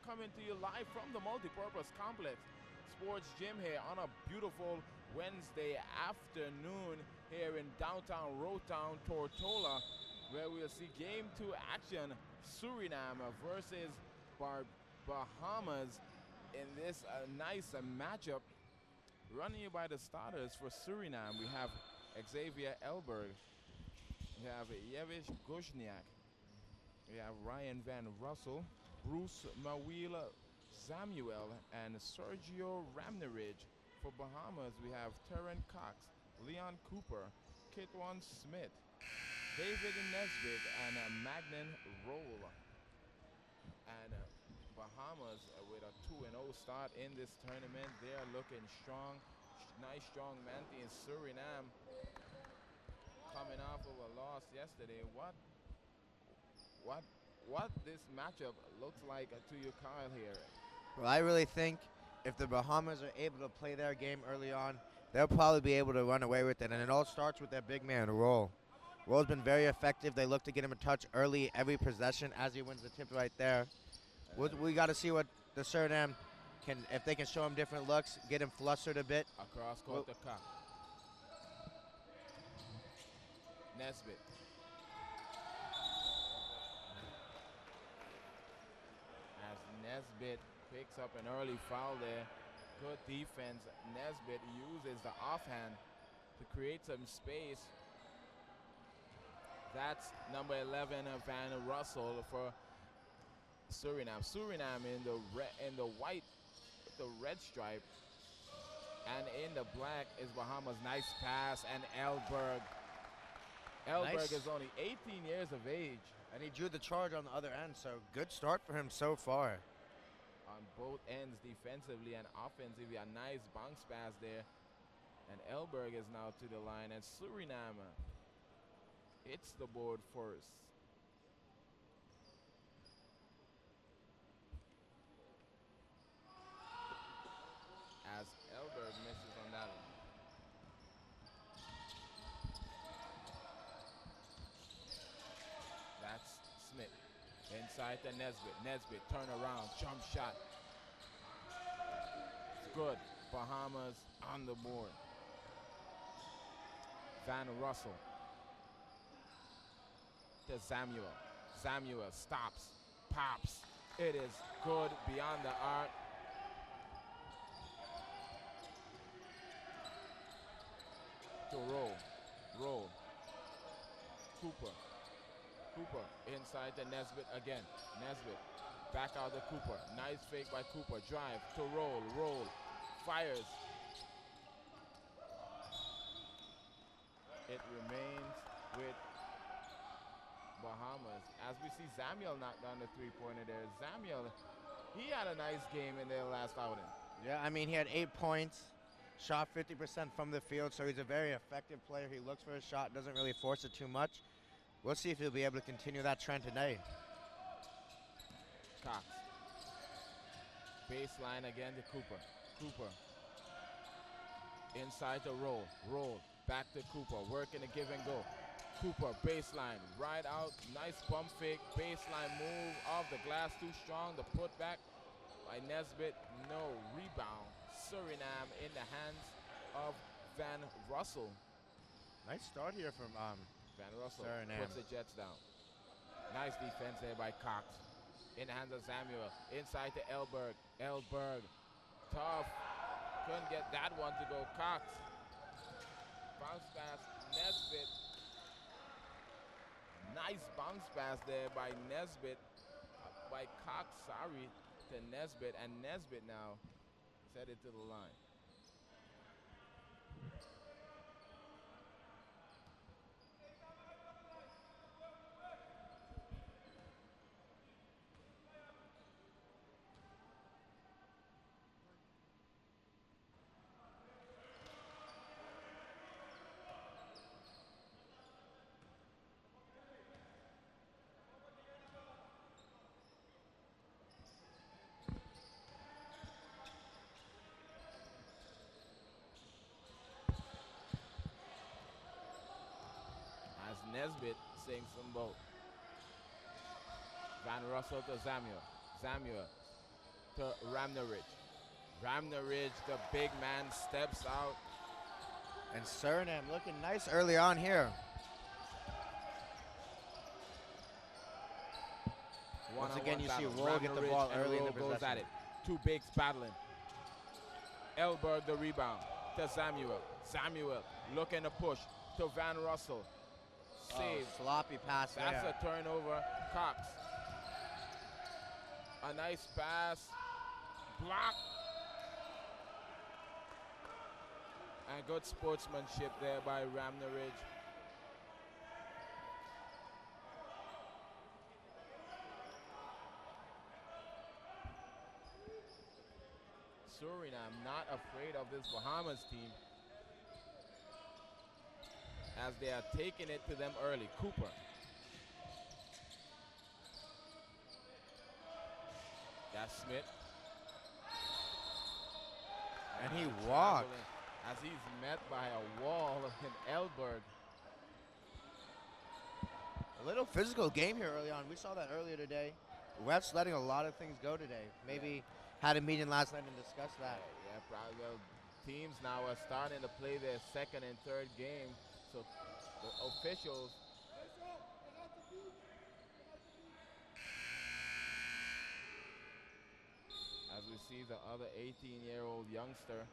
coming to you live from the Multipurpose Complex Sports Gym here on a beautiful Wednesday afternoon here in downtown Rotown, Tortola, where we'll see Game 2 action, Suriname versus Bahamas in this nice matchup. Running you by the starters for Suriname, we have Xavier Elberg, we have Yevish Gushniak, we have Ryan Van Russell, Bruce Mawila Samuel, and Sergio Ramnerich. For Bahamas, we have Terran Cox, Leon Cooper, Kitwan Smith, David Nesbitt, and Magnan Roll. And Bahamas with a 2-0 start in this tournament. They are looking strong. Nice strong man team. Suriname coming off of a loss yesterday. What this matchup looks like to you, Kyle, here? Well, I really think if the Bahamas are able to play their game early on, they'll probably be able to run away with it. And it all starts with their big man, Roll. Roll's been very effective. They look to get him a touch early every possession as he wins the tip right there. We got to see what the Suriname can, if they can show him different looks, get him flustered a bit. Across court to Cox. Nesbitt. As Nesbitt picks up an early foul there. Good defense. Nesbitt uses the offhand to create some space. That's number 11, Van Russell for Suriname. Suriname in the white with the red stripe, and in the black is Bahamas. Nice pass, and Elberg. Elberg is only 18 years of age. And he drew the charge on the other end, so good start for him so far. On both ends, defensively and offensively, a nice bounce pass there. And Elberg is now to the line, and Suriname hits the board first. As Elberg misses on that one. That's Smith. Inside to Nesbitt. Nesbitt, turn around, jump shot. It's good. Bahamas on the board. Van Russell to Samuel. Samuel stops, pops. It is good beyond the arc. To Roll. Cooper inside to Nesbitt again. Nesbitt back out to Cooper. Nice fake by Cooper. Drive to Roll. Fires. It remains with Bahamas. As we see Samuel knock down the three-pointer there. Samuel, he had a nice game in their last outing. Yeah, I mean, he had 8 points, shot 50% from the field, so he's a very effective player. He looks for his shot, doesn't really force it too much. We'll see if he'll be able to continue that trend today. Cox. Baseline again to Cooper. Inside to Roll. Back to Cooper. Working a give and go. Cooper, baseline. Right out. Nice pump fake. Baseline move off the glass. Too strong. The putback by Nesbitt. No rebound. Suriname in the hands of Van Russell. Nice start here from Van Russell Suriname. puts the Jets down. Nice defense there by Cox. In the hands of Samuel. Inside to Elberg. Tough. Couldn't get that one to go. Cox. Bounce pass. Nesbitt. Nice bounce pass there by Nesbitt. By Cox, sorry, to Nesbitt. And Nesbitt now is headed to the line. As Nesbitt sinks them both. Van Russell to Samuel. to Ramnerich. Ramnerich, the big man, steps out. And Surinam looking nice early on here. Once again, you see Roll get the ball early in the goes possession. at it. Two bigs battling. Elberg the rebound to Samuel. Samuel looking to push to Van Russell. Save. Sloppy pass there. That's a turnover. Cox. A nice pass. Block. And good sportsmanship there by Ramnerich. Surinam not afraid of this Bahamas team as they are taking it to them early. Cooper. That's Smith. And he walked. As he's met by a wall in Elberg. A little physical game here early on. We saw that earlier today. Refs letting a lot of things go today. Maybe had a meeting last night and discussed that. Yeah, probably. Well, teams now are starting to play their second and third game. So the officials as we see the other 18-year-old youngster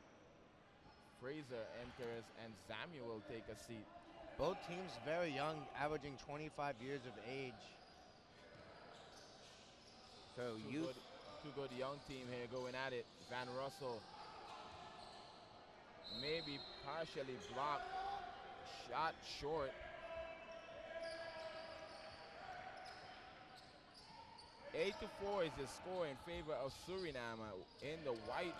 Fraser enters and Samuel take a seat. Both teams very young, averaging 25 years of age. So two good young team here going at it. Van Russell maybe partially blocked, shot short. Eight to 4 is the score in favor of Suriname in the white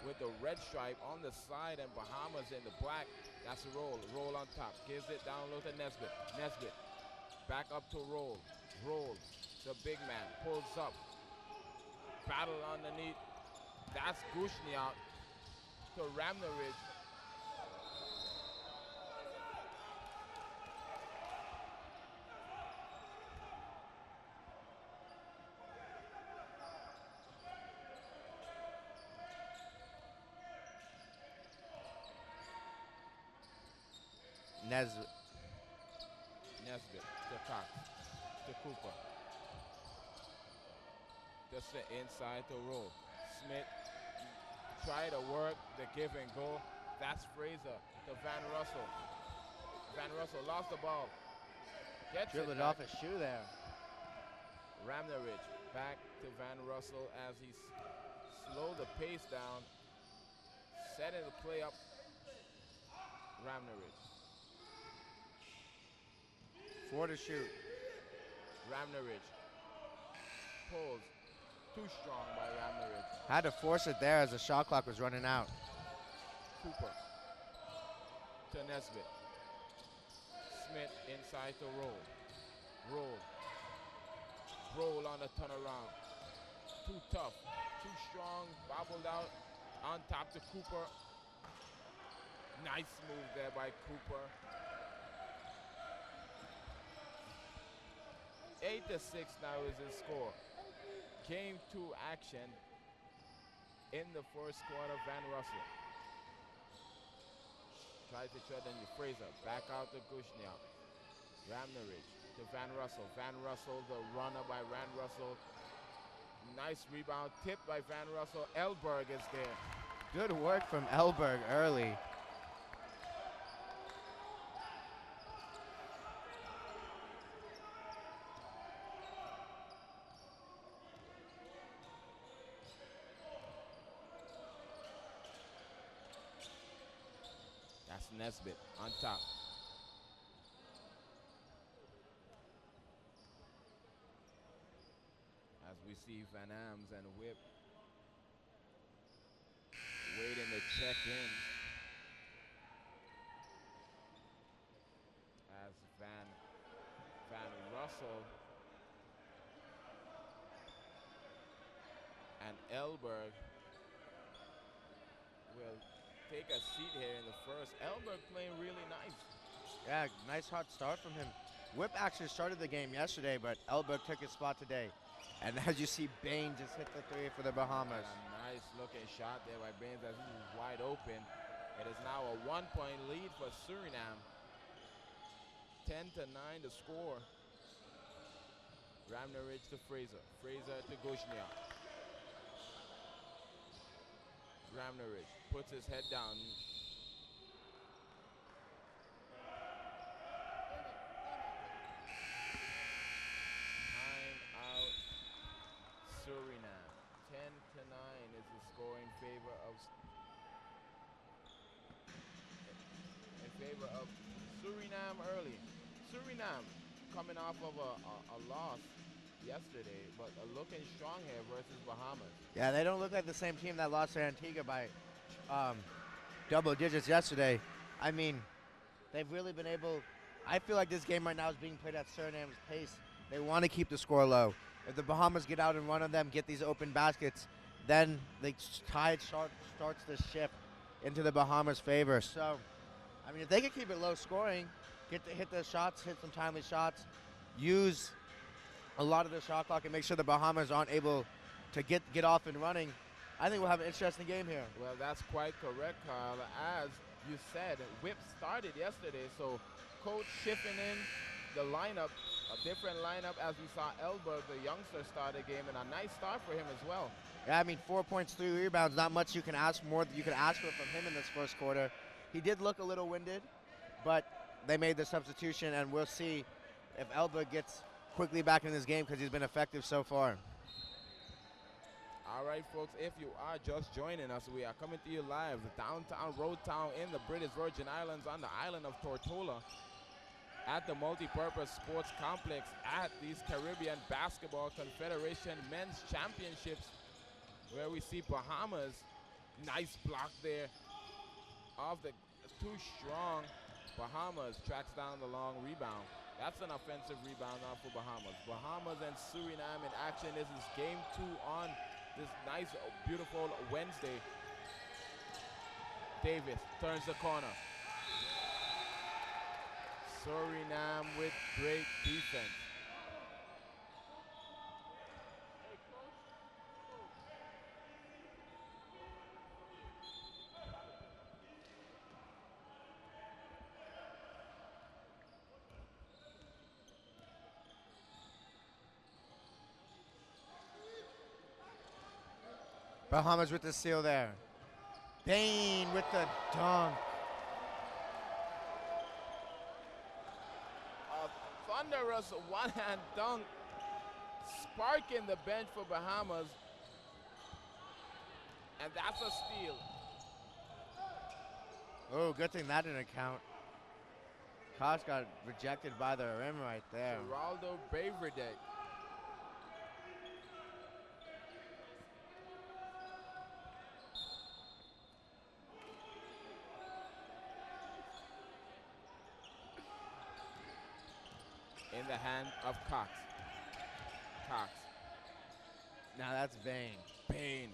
with the red stripe on the side and Bahamas in the black. That's a roll. Roll on top. Gives it down low to Nesbitt. Nesbitt back up to Roll. Roll. The big man pulls up. Battle underneath. That's Gushniak to Ramnerich. Nesbitt to Cox to Cooper. Just the inside to Roll. Smith try to work the give and go. That's Fraser to Van Russell. Van Russell lost the ball. Dribbled off his shoe there. Ramnerich back to Van Russell as he slowed the pace down. Setting the play up. Ramnerich. 4 to shoot. Ramnerich pulls. Too strong by Ramnerich. Had to force it there as the shot clock was running out. Cooper to Nesbitt. Smith inside to Roll. Roll. Roll on the turnaround. Too tough. Too strong. Bobbled out. On top to Cooper. Nice move there by Cooper. 8 to 6 now is the score. Came to action in the first quarter. Van Russell tries to shut in Fraser. Back out to Gushniak. Ramnerich to Van Russell. Van Russell, the runner by Van Russell. Nice rebound. Tipped by Van Russell. Elberg is there. Good work from Elberg early. That's Nesbitt on top. As we see Van Ams and Whip waiting to check in. As Van Russell and Elberg will take a seat here in the first. Elberg playing really nice. Yeah, nice hot start from him. Whip actually started the game yesterday, but Elberg took his spot today. And as you see, Bain just hit the three for the Bahamas. And a nice looking shot there by Baines as he was wide open. It is now a 1-point lead for Suriname. 10-9 to score. Ramnerich to Fraser. Fraser to Gushnia. Ramnerich puts his head down. Time out Suriname. 10-9 is the score in favor of Suriname early. Suriname coming off of a loss yesterday, but looking strong here versus Bahamas. Yeah, they don't look like the same team that lost to Antigua by double digits yesterday. I mean, they've really been able. I feel like this game right now is being played at Suriname's pace. They want to keep the score low. If the Bahamas get out and run on them, get these open baskets, then the tide starts to shift into the Bahamas' favor. So, I mean, if they can keep it low scoring, get to hit the shots, hit some timely shots, use a lot of the shot clock and make sure the Bahamas aren't able to get off and running, I think we'll have an interesting game here. Well, that's quite correct, Kyle. As you said, whip started yesterday, so coach shifting in the lineup, a different lineup as we saw Elberg, the youngster, start the game, and a nice start for him as well. Yeah, I mean, 4 points, 3 rebounds, not much you can ask more than you could ask for from him in this first quarter. He did look a little winded, but they made the substitution, and we'll see if Elberg gets quickly back in this game because he's been effective so far. All right, folks, if you are just joining us, we are coming to you live, the downtown road town in the British Virgin Islands on the island of Tortola at the Multipurpose Sports Complex at these Caribbean Basketball Confederation Men's Championships, where we see Bahamas. Nice block there of the too strong Bahamas, tracks down the long rebound. That's an offensive rebound now for Bahamas. Bahamas and Suriname in action. This is game 2 on this nice, beautiful Wednesday. Davis turns the corner. Suriname with great defense. Bahamas with the steal there. Bain with the dunk. A thunderous one-hand dunk, sparking the bench for Bahamas. And that's a steal. Oh, good thing that didn't count. Kosh got rejected by the rim right there. Geraldo Beverday. In the hand of Cox. Cox. Now that's Bain. Bain.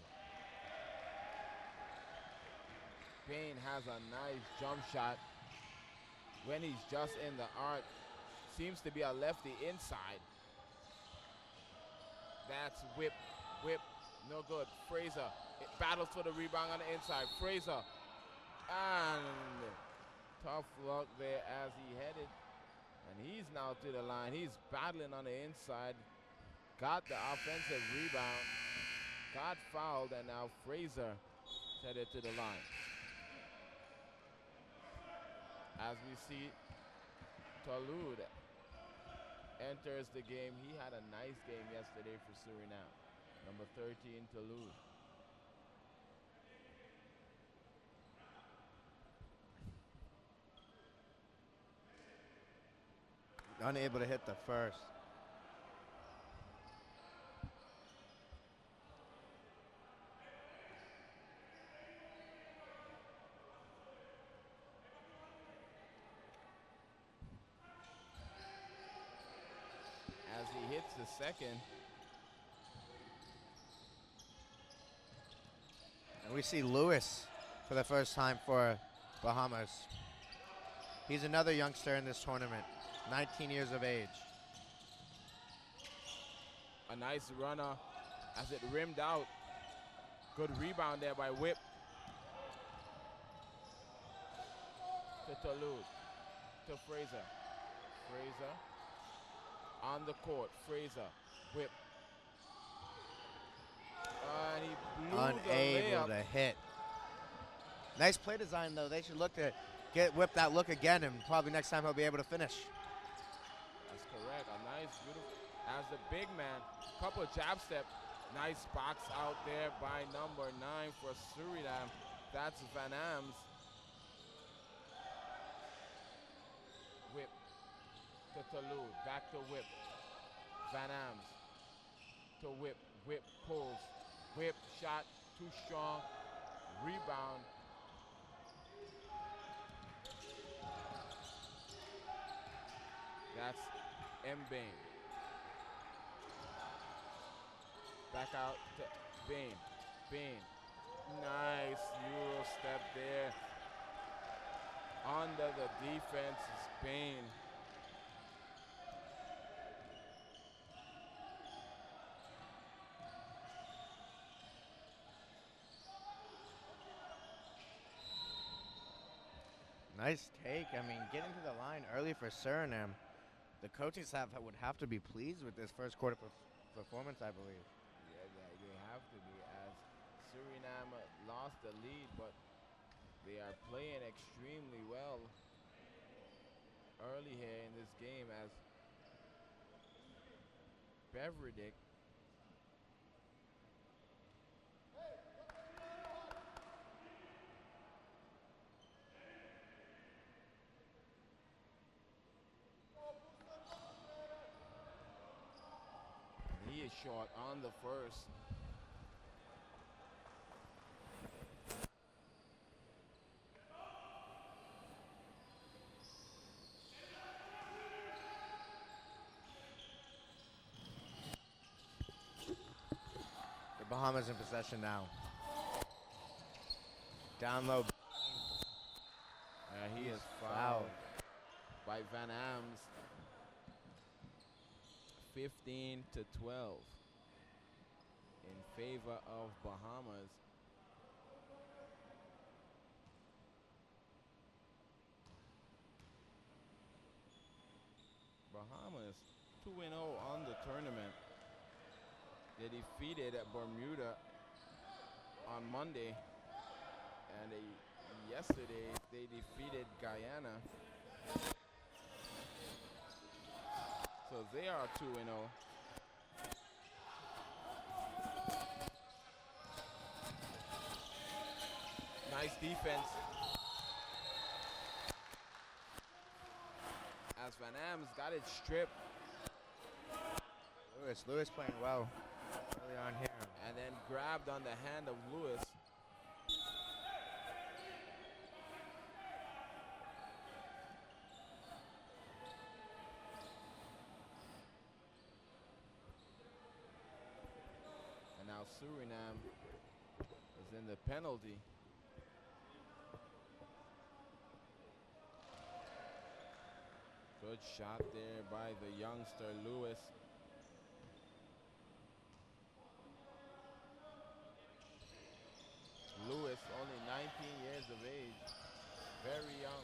Bain has a nice jump shot when he's just in the arc. Seems to be a lefty inside. That's whip, no good. Fraser battles for the rebound on the inside. Fraser, and tough luck there as he headed. And he's now to the line. He's battling on the inside. Got the offensive rebound. Got fouled, and now Fraser headed to the line. As we see, Talud enters the game. He had a nice game yesterday for Suriname. Number 13, Talud. Unable to hit the first. As he hits the second. And we see Lewis for the first time for Bahamas. He's another youngster in this tournament, 19 years of age. A nice runner as it rimmed out. Good rebound there by Whip. To Toulouse. To Fraser. Fraser on the court. Fraser. Whip. And he blew unable the layup. to hit. Nice play design, though. They should look to get Whip that look again, and probably next time he'll be able to finish. That's correct. A nice, beautiful, as the big man, couple of jab step. Nice box out there by number 9 for Surinam. That's Van Ams. Whip to Toulouse. Back to Whip. Van Ams to Whip. Whip pulls. Whip shot too strong. Rebound. That's Bain. Back out to Bain. Bain. Nice Euro step there. Under the defense is Bain. Nice take. I mean, getting to the line early for Surinam. The coaching staff would have to be pleased with this first quarter performance, I believe. Yeah, they have to be, as Surinam lost the lead, but they are playing extremely well early here in this game, as Beverdick he is short on the first. The Bahamas in possession now. Down low. He is fouled by Van Ams. 15 to 12 in favor of Bahamas. Bahamas 2-0 on the tournament. They defeated Bermuda on Monday, and yesterday they defeated Guyana. So they are 2-0. Nice defense. As Van Ams got it stripped. Lewis playing well early on here. And then grabbed on the hand of Lewis. And now Surinam is in the penalty. Good shot there by the youngster Lewis. Lewis, only 19 years of age, very young.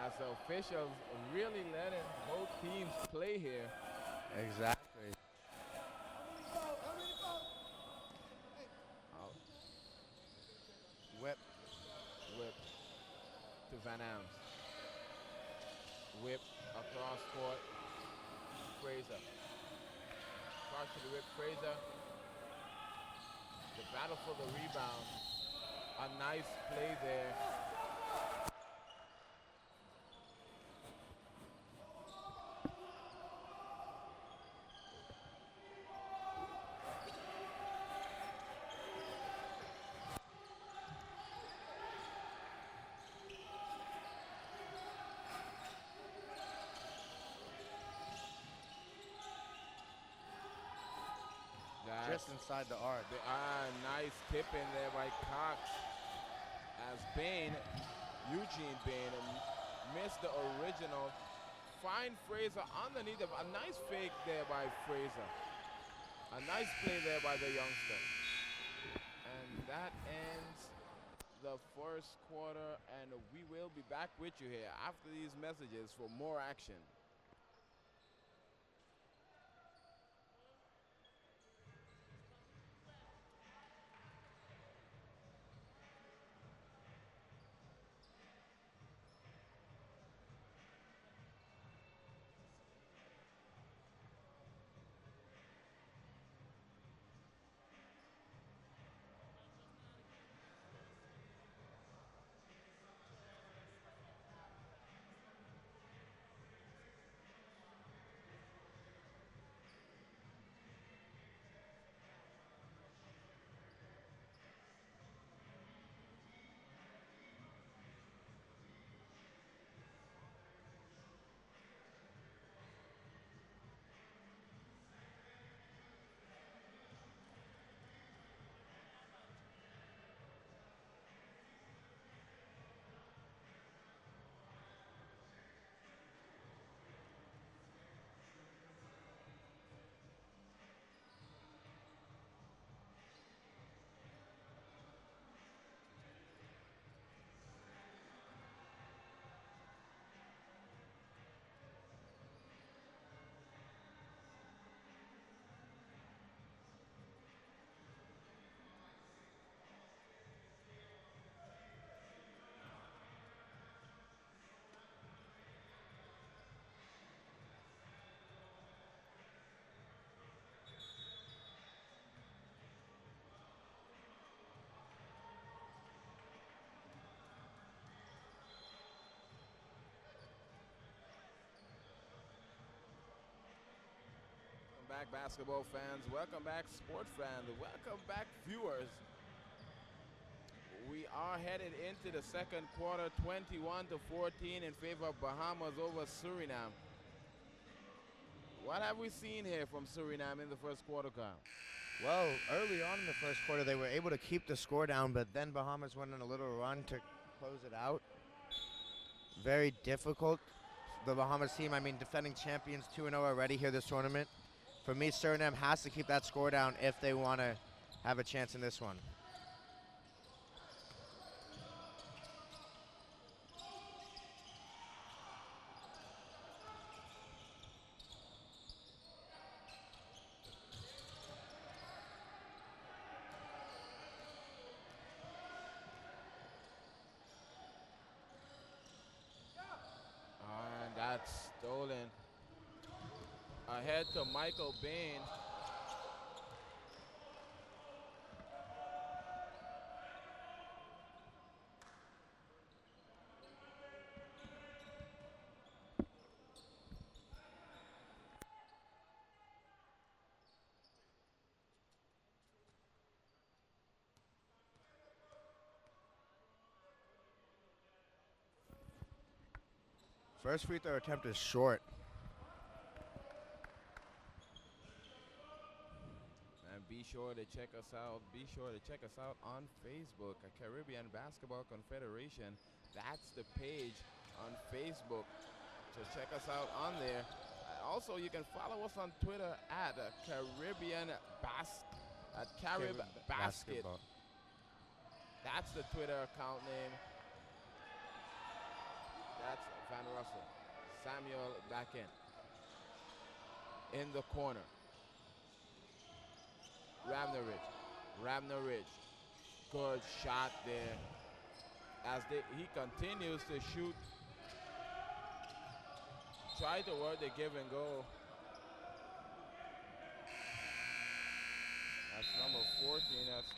As the officials really letting both teams play here. Exactly. Out. Whip. Whip to Van Ams. Whip across court. Fraser. Across to the whip. Fraser. The battle for the rebound. A nice play there. just inside the arc. Nice tip in there by Cox as Eugene Bain, missed the original. Find Fraser underneath him. A nice fake there by Fraser. A nice play there by the youngster. And that ends the first quarter, and we will be back with you here after these messages for more action. Back, basketball fans. Welcome back, sport fans. Welcome back, viewers. We are headed into the second quarter, 21-14 in favor of Bahamas over Suriname. What have we seen here from Suriname in the first quarter, Kyle? Well, early on in the first quarter, they were able to keep the score down, but then Bahamas went on a little run to close it out. Very difficult. The Bahamas team, I mean, defending champions 2-0 already here this tournament. For me, Suriname has to keep that score down if they want to have a chance in this one. And that's stolen. Ahead to Michael Bain. First free throw attempt is short. And be sure to check us out. Be sure to check us out on Facebook, Caribbean Basketball Confederation. That's the page on Facebook. So check us out on there. Also, you can follow us on Twitter at Caribbean Carib Basket. That's the Twitter account name. That's Van Russell. Samuel back in the corner. Rabner Ridge. Good shot there. As he continues to shoot. Try to work the give and go. That's number 14. That's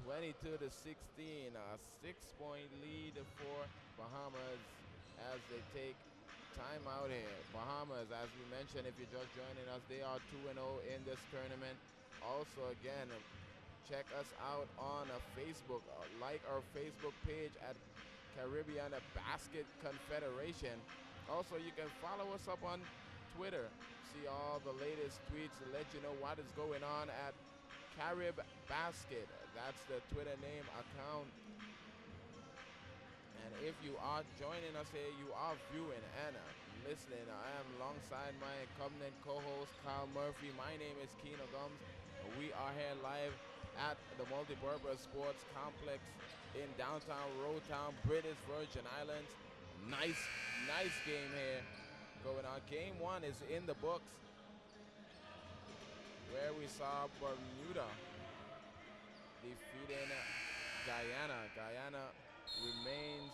22-16. A 6-point lead for Bahamas as they take time out here. Bahamas, as we mentioned, if you're just joining us, they are 2-0 in this tournament. Also, again, check us out on Facebook. Like our Facebook page at Caribbean Basket Confederation. Also, you can follow us up on Twitter. See all the latest tweets to let you know what is going on at Carib Basket. That's the Twitter name account. And if you are joining us here, you are viewing and listening. I am alongside my incumbent co-host, Kyle Murphy. My name is Keno Gums. We are here live at the Multipurpose Sports Complex in downtown Rotown, British Virgin Islands. Nice game here going on. Game one is in the books, where we saw Bermuda defeating Guyana. Guyana remains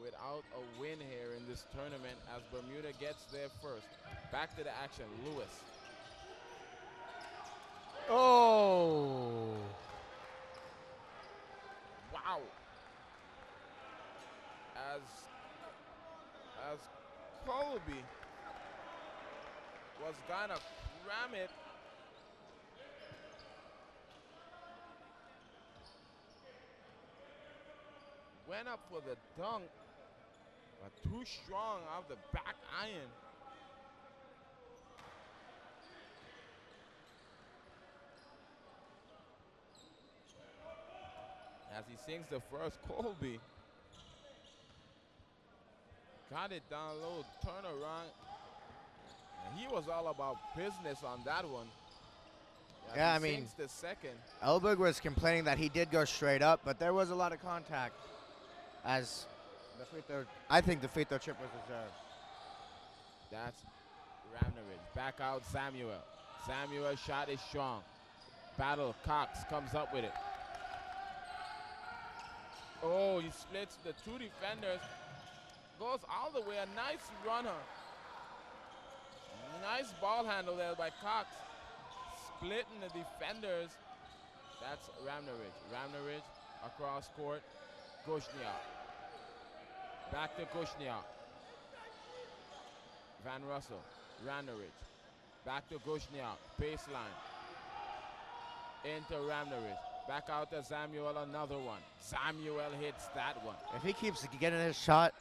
without a win here in this tournament as Bermuda gets there first. Back to the action, Lewis. Oh! Wow! As Colby was gonna cram it. Went up for the dunk, but too strong off the back iron. As he sinks the first, Colby got it down low, turn around. And he was all about business on that one. Yeah, I mean, sinks the second. Elberg was complaining that he did go straight up, but there was a lot of contact. As the free throw, I think the free throw chip was deserved. That's Ravnovich. Back out Samuel. Samuel's shot is strong. Battle, Cox comes up with it. Oh, he splits the two defenders. Goes all the way, a nice runner. Nice ball handle there by Cox. Splitting the defenders. That's Ravnovich. Ravnovich across court. Gushniak. Back to Gushniak. Van Russell. Ravnovich. Back to Gushniak. Baseline. Into Ravnovich. Back out to Samuel, another one. Samuel hits that one. If he keeps getting his shot,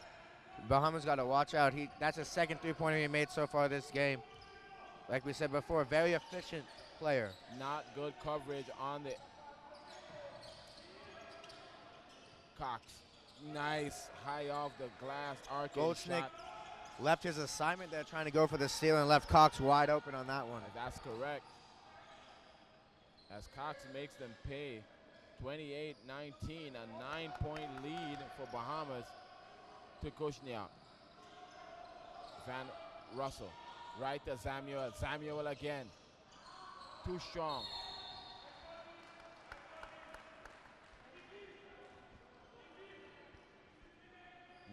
Bahamas got to watch out. That's his second three-pointer he made so far this game. Like we said before, very efficient player. Not good coverage on the Cox. Nice high off the glass arcing Goldsnick shot. left his assignment there trying to go for the steal and left Cox wide open on that one. That's correct. As Cox makes them pay 28-19, a 9-point lead for Bahamas to Kushniak. Van Russell, right to Samuel. Samuel again. Too strong.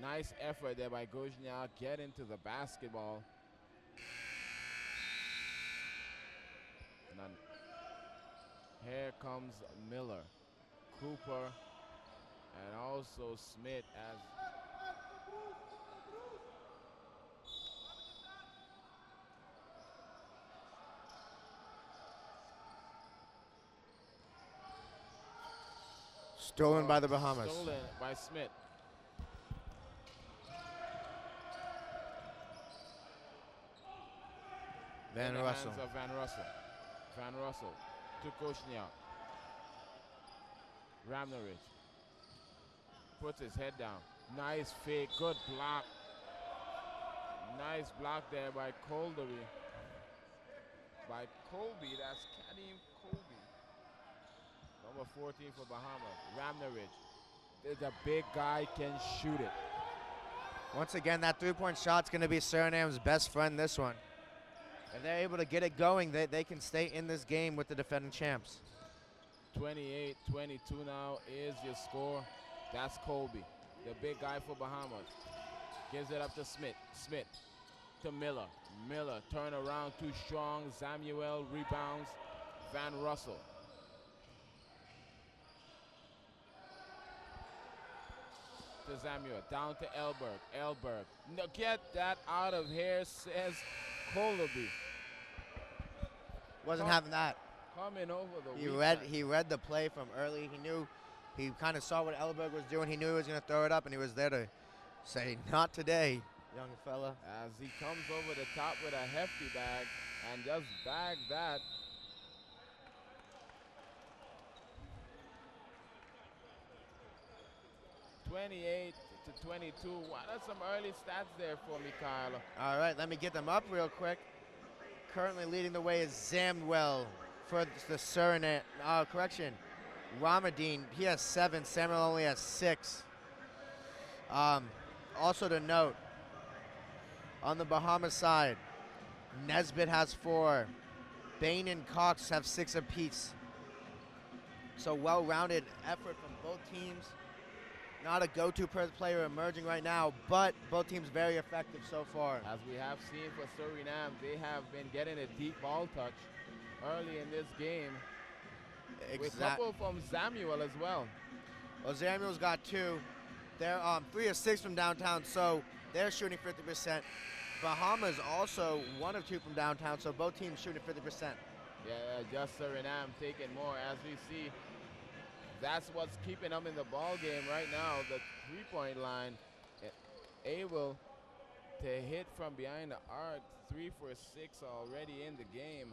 Nice effort there by Kushniak. Get into the basketball. None. Here comes Miller, Cooper, and also Smith as stolen by the Bahamas. Stolen by Smith. Van in the Russell. hands of Van Russell. Van Russell to Kushniak. Ravnovich puts his head down. Nice fake, good block. Nice block there by Colby. By Colby, that's Kadeem Colby. Number 14 for Bahamas. Ravnovich. The big guy can shoot it. Once again, that three-point shot's going to be Surinam's best friend this one. If they're able to get it going, they can stay in this game with the defending champs. 28-22 now is your score. That's Colby, the big guy for Bahamas. Gives it up to Smith. Smith to Miller. Miller, turn around, too strong. Samuel rebounds. Van Russell. To Samuel, down to Elberg. Elberg, no, get that out of here, says Colby. Wasn't having that. Coming over the He read the play from early. He kind of saw what Elberg was doing. He knew he was going to throw it up, and he was there to say, not today, young fella. As he comes over the top with a hefty bag. and just bag that. (28 to 22). Wow, that's some early stats there for Mikhail. All right, let me get them up real quick. Currently leading the way is Samuel for the Suriname. Correction, Ramadine. He has 7. Samuel only has 6. Also to note, on the Bahamas side, Nesbitt has 4. Bain and Cox have 6 apiece. So well-rounded effort from both teams. Not a go-to player emerging right now, but both teams very effective so far. As we have seen for Suriname, they have been getting a deep ball touch early in this game. With a couple from Samuel as well. Well, Samuel's got 2. They're 3 of 6 from downtown, so they're shooting 50%. Bahamas also 1 of 2 from downtown, so both teams shooting 50%. Yeah, just Suriname taking more. As we see, that's what's keeping them in the ball game right now. The three-point line, able to hit from behind the arc. 3 for 6 already in the game.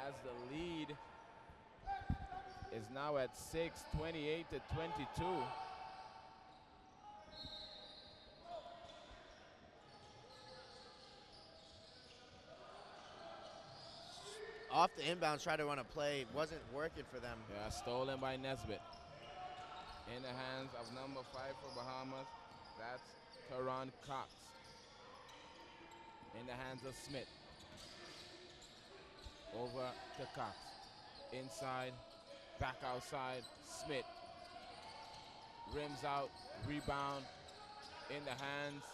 As the lead is now at 6, 28 to 22. Off the inbounds, try to run a play. Wasn't working for them. Yeah, stolen by Nesbitt. In the hands of number 5 for Bahamas. That's Teron Cox. In the hands of Smith. Over to Cox. Inside, back outside, Smith. Rims out, rebound. In the hands.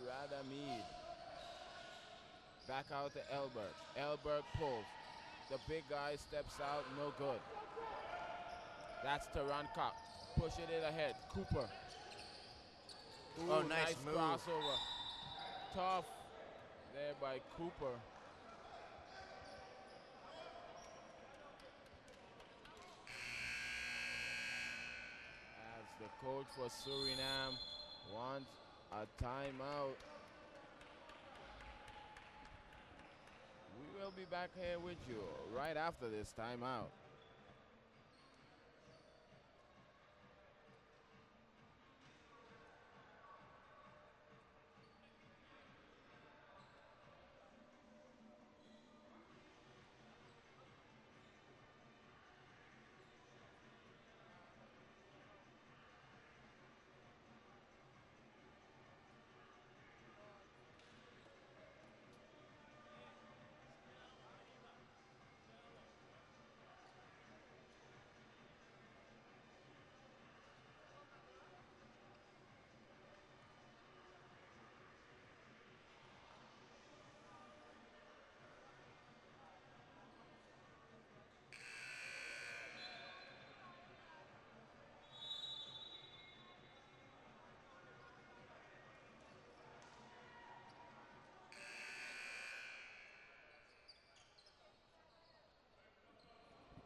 Radamid. Back out to Elberg. Elberg pulls. The big guy steps out, no good. That's Teron Cox. Pushing it ahead. Cooper. Ooh, oh, nice move. Crossover. Tough there by Cooper. As the coach for Suriname wants a timeout. We will be back here with you right after this timeout.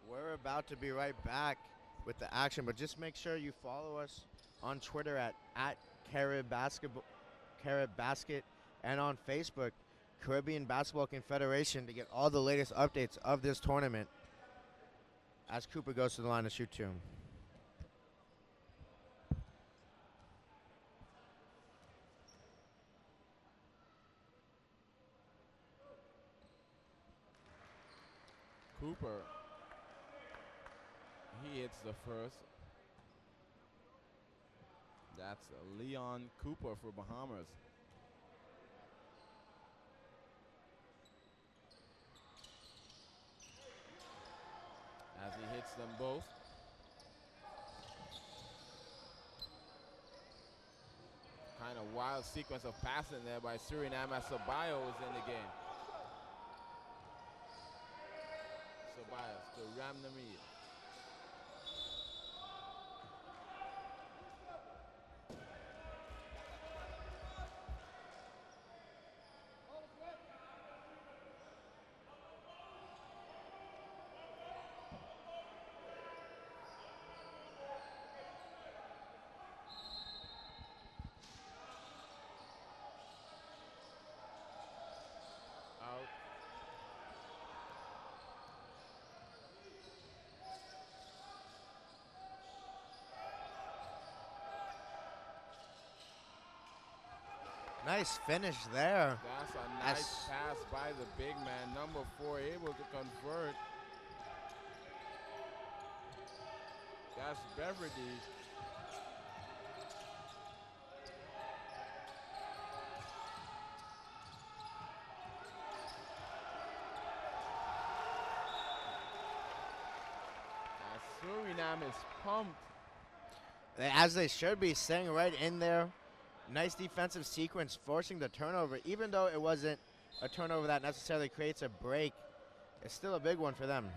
We're about to be right back with the action, but just make sure you follow us on Twitter at Carib Basket and on Facebook, Caribbean Basketball Confederation, to get all the latest updates of this tournament as Cooper goes to the line to shoot 2. Cooper. He hits the first. That's Leon Cooper for Bahamas. As he hits them both. Kind of wild sequence of passing there by Suriname as Ceballos is in the game. Ceballos to Ramnamir. Out. Nice finish there. That's a nice pass by the big man, number 4, able to convert. That's Beverly. Suriname is pumped. As they should be, staying right in there. Nice defensive sequence, forcing the turnover. Even though it wasn't a turnover that necessarily creates a break, it's still a big one for them.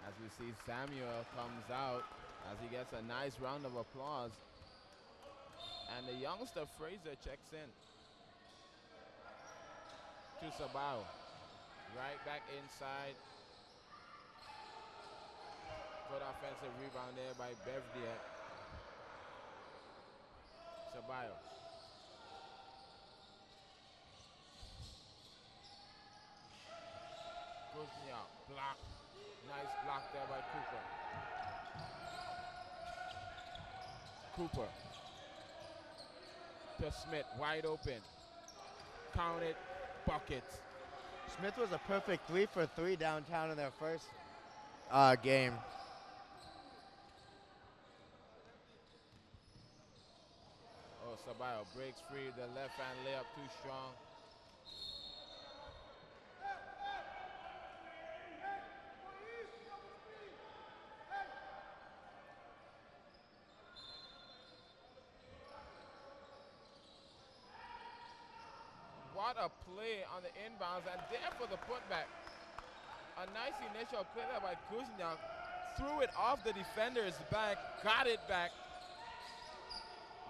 As we see Samuel comes out as he gets a nice round of applause. And the youngster Fraser checks in. To Sabao. Right back inside. Good offensive rebound there by Bevdiek. Sabayo. Kuzniak, block. Nice block there by Cooper. Cooper. To Smith, wide open. Count it, bucket. Smith was a perfect 3 for 3 downtown in their first game. Oh, Sabayo breaks free. The left hand layup too strong. What a play on the inbounds, and there for the putback. A nice initial play there by Kuzniak. Threw it off the defender's back, got it back.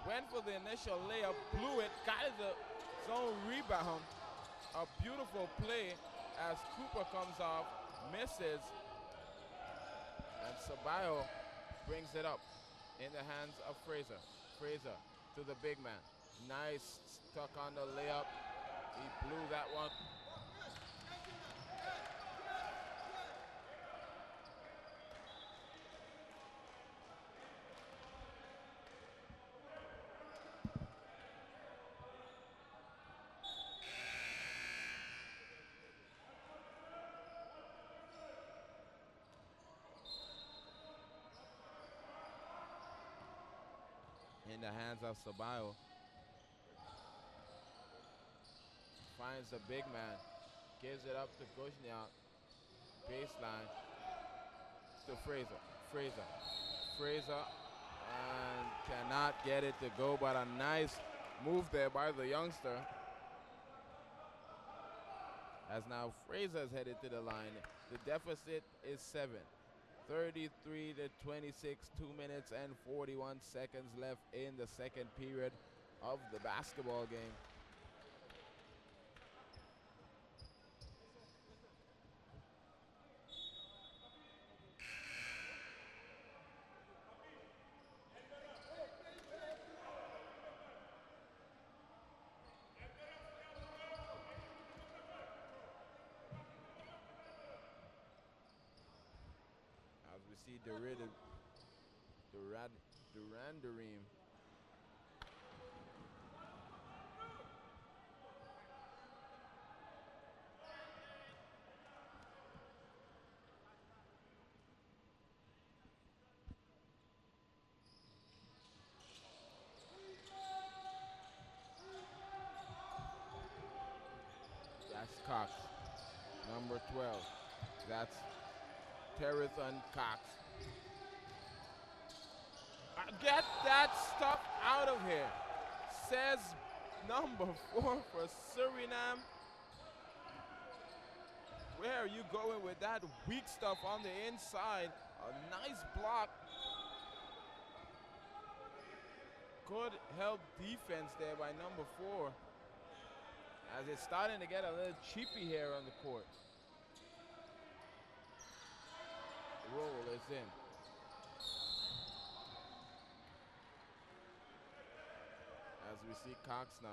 Went for the initial layup, blew it, got it the zone rebound. A beautiful play as Cooper comes off, misses. And Sabayo brings it up in the hands of Fraser. Fraser to the big man. Nice stuck on the layup. He blew that one. In the hands of Sabayo. Finds the big man, gives it up to Kuzniak. Baseline to Fraser. Fraser, and cannot get it to go, but a nice move there by the youngster. As now Fraser's headed to the line. The deficit is 7. 33 to 26, 2 minutes and 41 seconds left in the second period of the basketball game. See Durandareem. Cox, number 12. That's Terrathan Cox. Get that stuff out of here, says number 4 for Surinam. Where are you going with that weak stuff on the inside? A nice block. Good help defense there by number 4. As it's starting to get a little cheapy here on the court. Roll is in. As we see Cox now.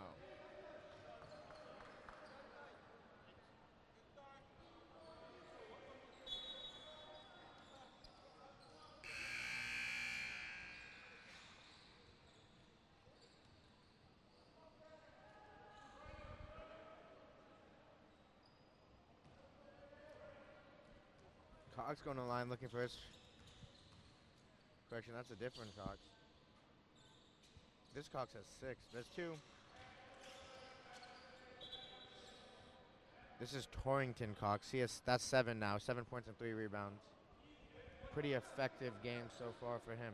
Cox going to the line looking for his correction. That's a different Cox. This Cox has 6. There's 2. This is Torrington Cox. That's 7 now. 7 points and 3 rebounds. Pretty effective game so far for him.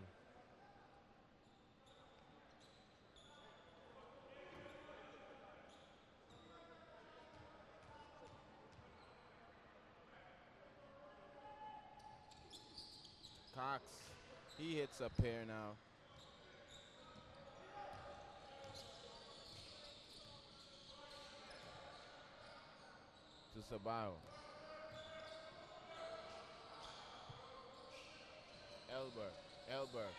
Cox, he hits a pair now. To Sabao. Elberg.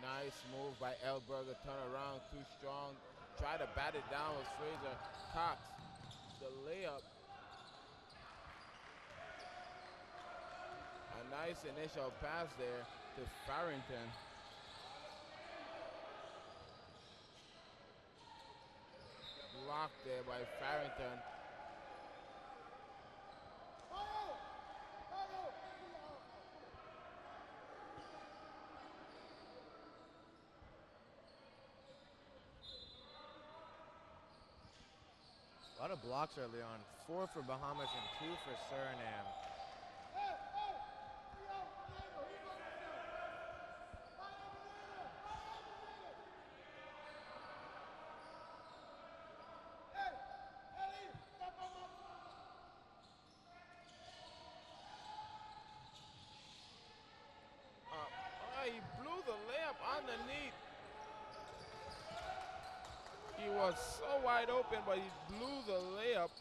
Nice move by Elberg. A turn around, too strong. Try to bat it down with Fraser. Cox, the layup. A nice initial pass there to Farrington. Blocked there by Farrington. A lot of blocks early on. 4 for Bahamas and 2 for Surinam. He blew the layup underneath. He was so wide open, but he blew the layup.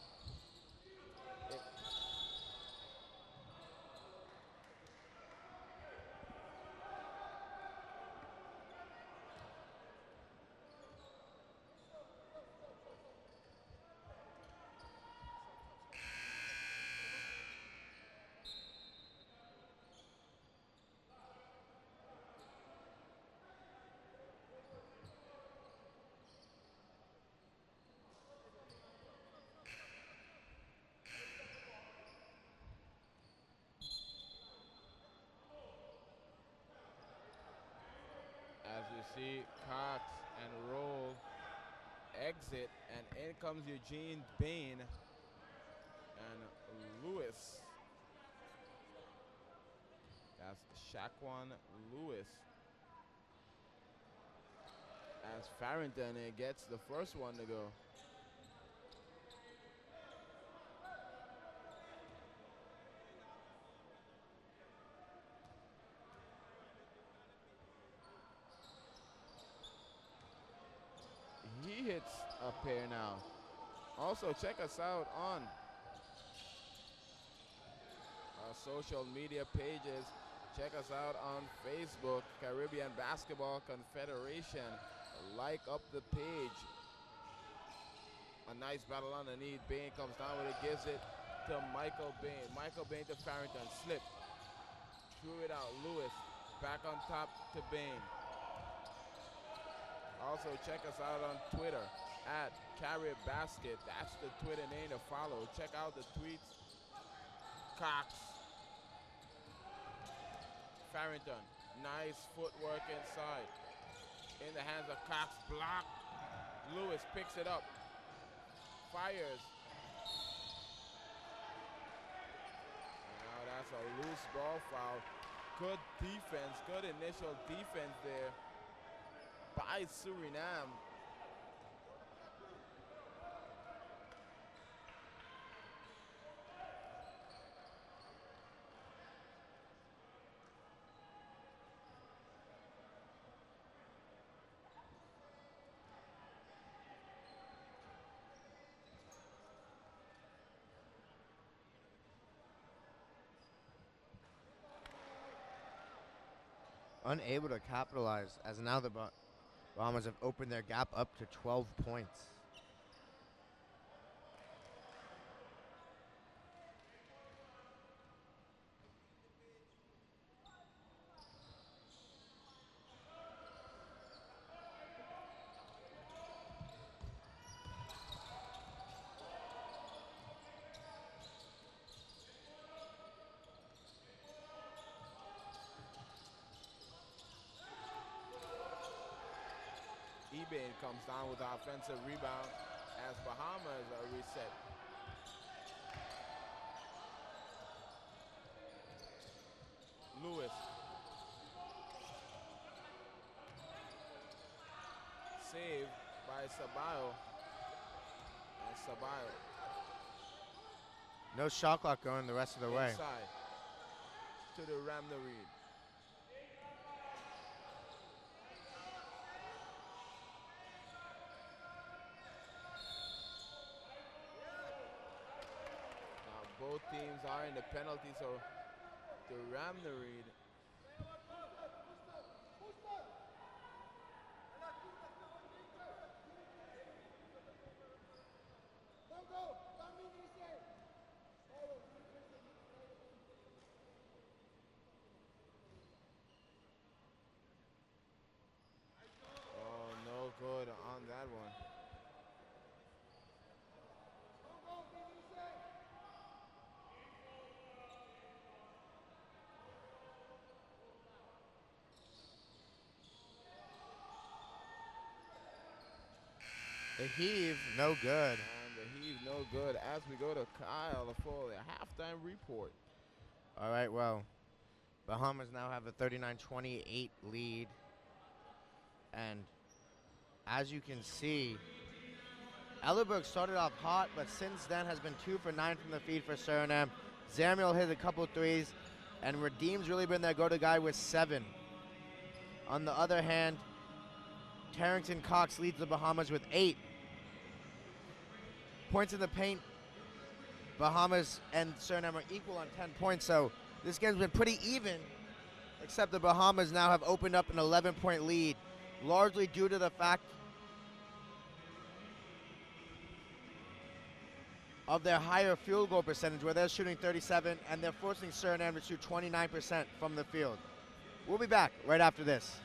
As you see, Cox and Roll exit, and in comes Eugene Bain and Lewis. That's Shaquan Lewis. As Farrington gets the first one to go. He hits a pair now. Also, check us out on our social media pages. Check us out on Facebook, Caribbean Basketball Confederation. Like up the page. A nice battle underneath. Bain comes down with it, gives it to Michael Bain. Michael Bain to Farrington. Slip. Threw it out. Lewis back on top to Bain. Also, check us out on Twitter at Carib Basket. That's the Twitter name to follow. Check out the tweets. Cox. Farrington. Nice footwork inside. In the hands of Cox. Block. Lewis picks it up. Fires. That's a loose ball foul. Good defense, good initial defense there by Surinam. Unable to capitalize as now the Bahamas have opened their gap up to 12 points. Ebane comes down with the offensive rebound as Bahamas are reset. Lewis. Saved by Sabayo. And Sabayo. No shot clock going the rest of the way. Inside to the Ramna Reed. Both teams are in the penalty, so the Ramna Reed. Oh, no good on that one. The heave, no good. And the heave, no good. As we go to Kyle for the halftime report. All right, well, Bahamas now have a 39-28 lead. And as you can see, Ellerberg started off hot, but since then has been 2 for 9 from the feed for Surinam. Zamiel hit a couple threes, and Redeem's really been their go-to guy with 7. On the other hand, Tarrington Cox leads the Bahamas with 8. Points in the paint, Bahamas and Surinam are equal on 10 points, so this game's been pretty even, except the Bahamas now have opened up an 11-point lead, largely due to the fact of their higher field goal percentage, where they're shooting 37, and they're forcing Surinam to shoot 29% from the field. We'll be back right after this.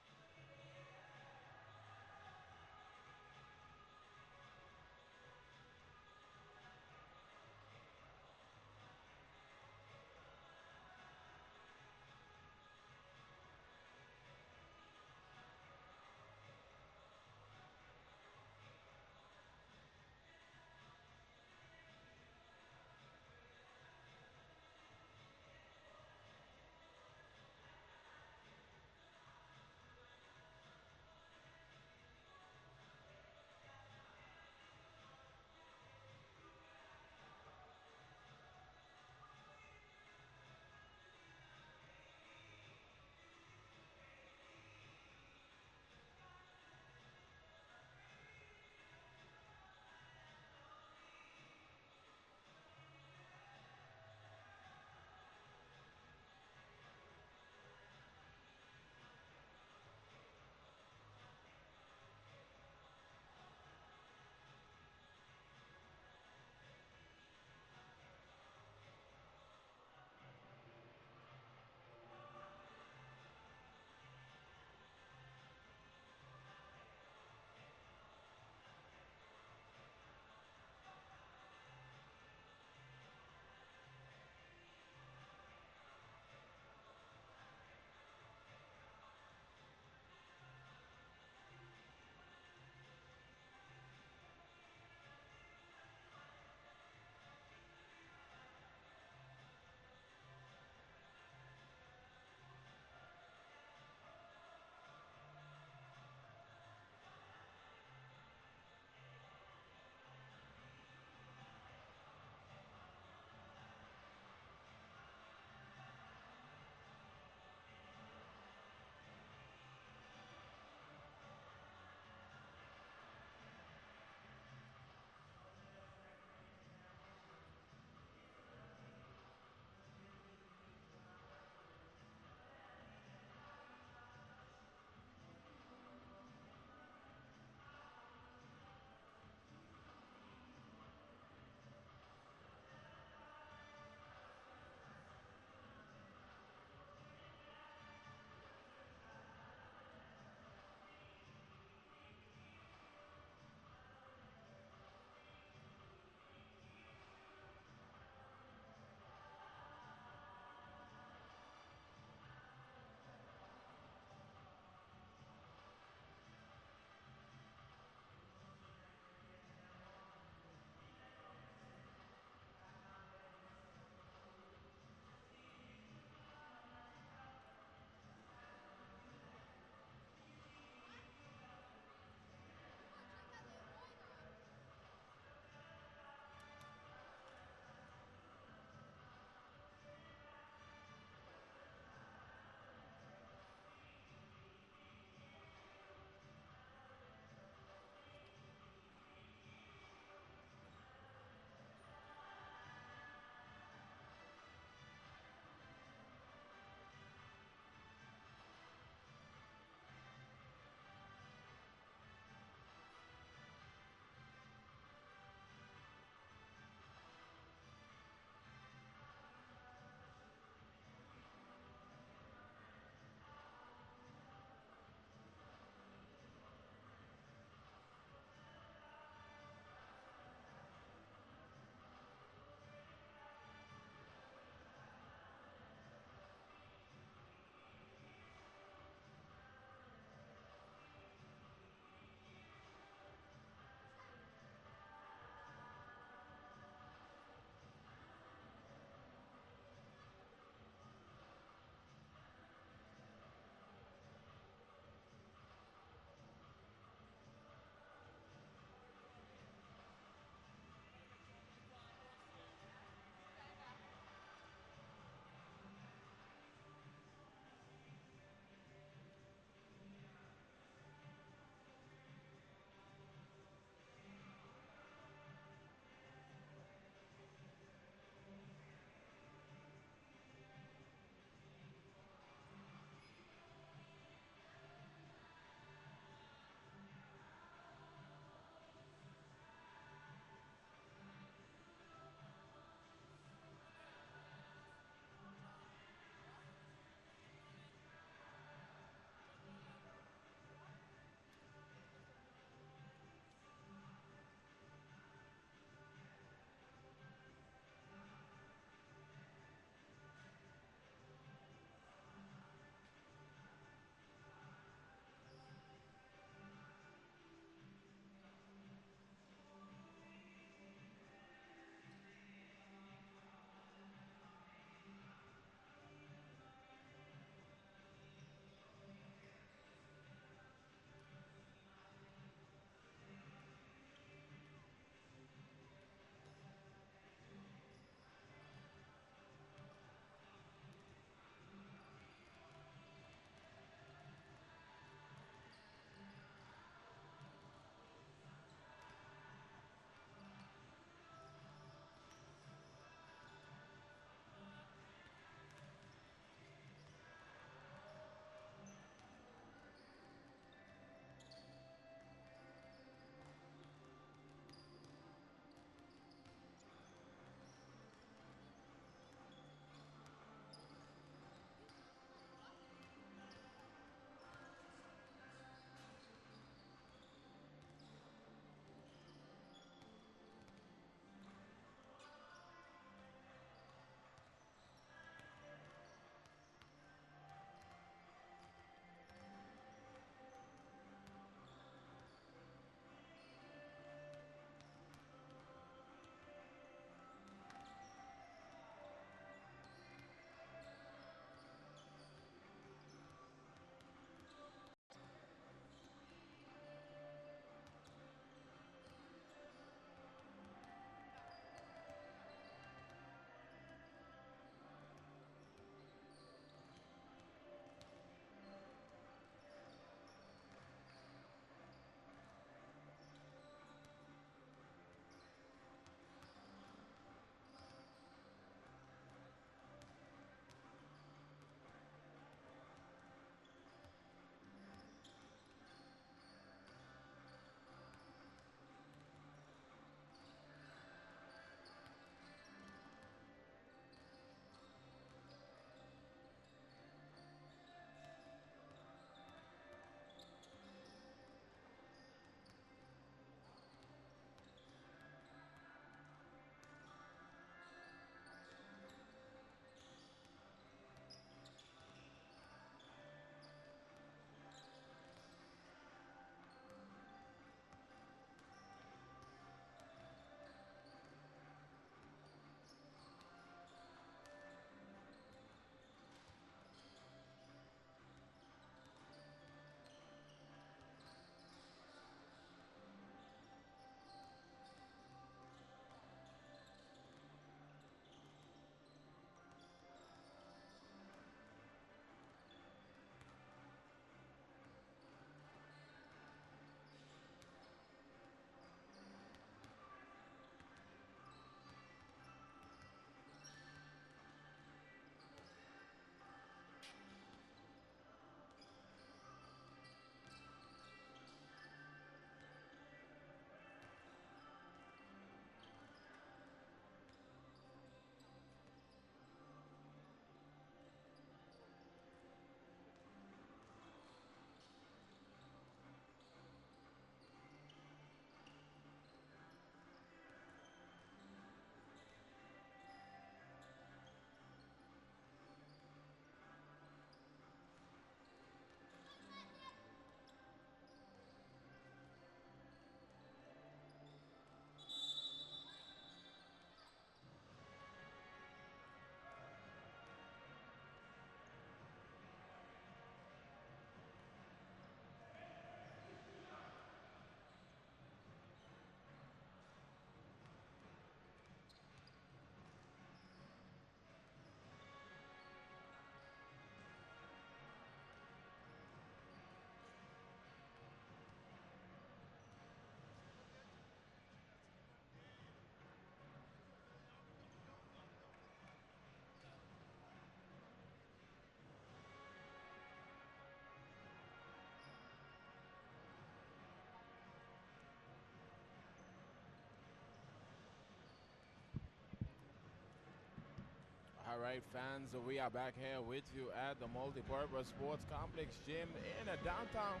All right, fans, we are back here with you at the Multipurpose Sports Complex Gym in downtown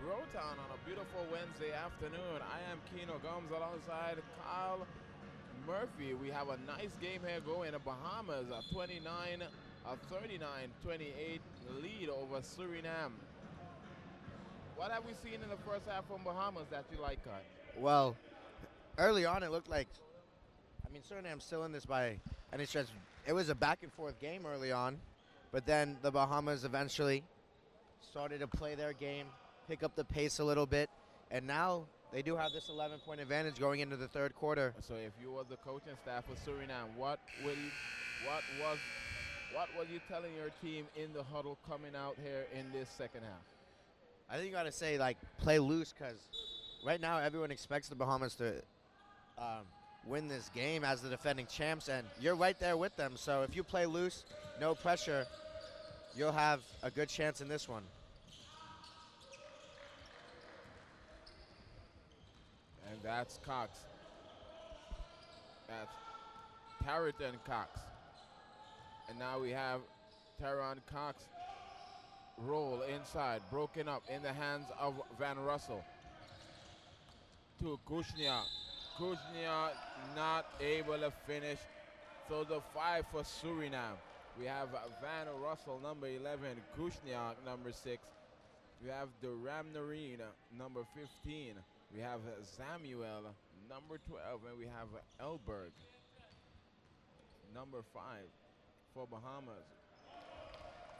Rotown on a beautiful Wednesday afternoon. I am Keno Gums alongside Kyle Murphy. We have a nice game here going. The Bahamas a 39-28 lead over Surinam. What have we seen in the first half from Bahamas that you like, Kyle? Well, early on it looked like, Surinam's still in this by any stretch. It was a back and forth game early on, but then the Bahamas eventually started to play their game, pick up the pace a little bit, and now they do have this 11-point advantage going into the third quarter. So if you were the coaching staff of Surinam, what was you telling your team in the huddle coming out here in this second half? I think you got to say, play loose, because right now everyone expects the Bahamas to win this game as the defending champs, and you're right there with them. So if you play loose, no pressure, you'll have a good chance in this one. And that's Cox. That's Tarleton Cox. And now we have Teron Cox roll inside, broken up in the hands of Van Russell. To Kushnia. Kushnia not able to finish. So the 5 for Surinam. We have Van Russell, number 11, Kushnia, number 6. We have Duramnarine, number 15. We have Samuel, number 12, and we have Elberg, number 5 for Bahamas.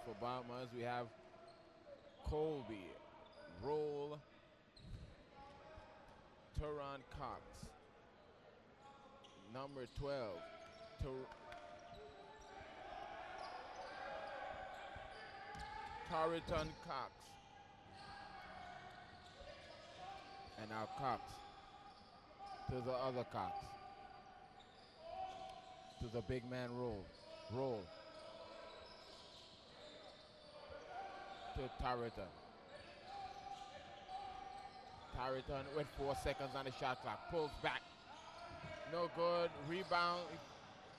For Bahamas, we have Colby, Roll, Turan Cox, number 12, Tarleton Cox. And now Cox to the other Cox. To the big man roll. Roll. To Tarleton. Tarleton with 4 seconds on the shot clock. Pulls back. No good. Rebound.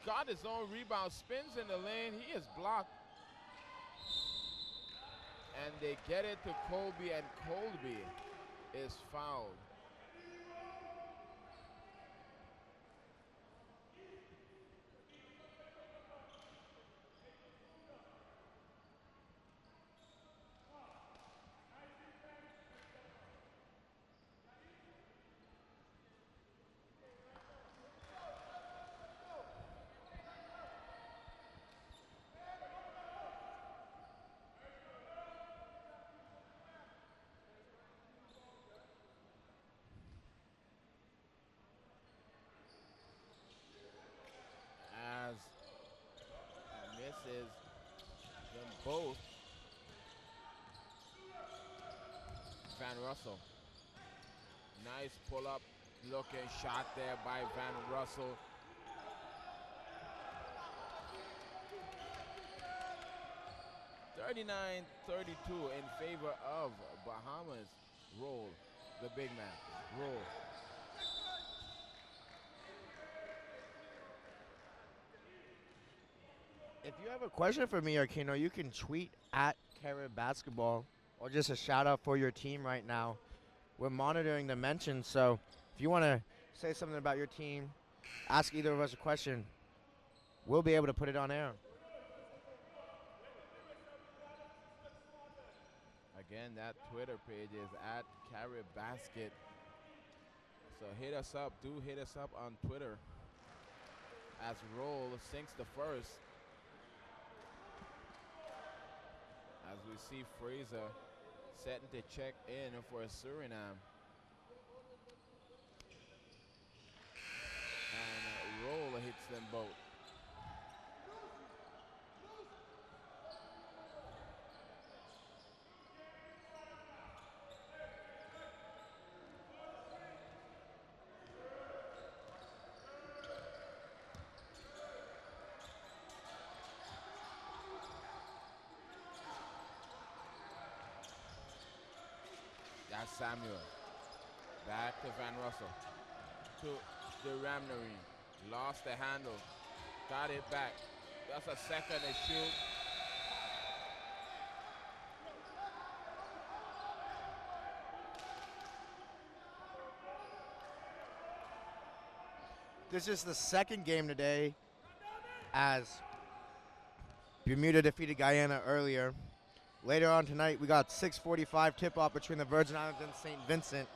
Got his own rebound. Spins in the lane. He is blocked. And they get it to Colby, and Colby is fouled. As misses them both. Van Russell. Nice pull-up looking shot there by Van Russell. (39-32) in favor of Bahamas. Roll, the big man. Roll. If you have a question for me, Arkino, you can tweet at Carib Basketball, or just a shout out for your team right now. We're monitoring the mentions, so if you want to say something about your team, ask either of us a question, we'll be able to put it on air. Again, that Twitter page is at Carib Basket. So hit us up. Do hit us up on Twitter. As Roll sinks the first. As we see Fraser setting to check in for Surinam. And Roll hits them both. That's Samuel. Back to Van Russell. To the Ramnarine. Lost the handle. Got it back. That's a second and shoot. This is the second game today as Bermuda defeated Guyana earlier. Later on tonight, we got 6:45 tip-off between the Virgin Islands and St. Vincent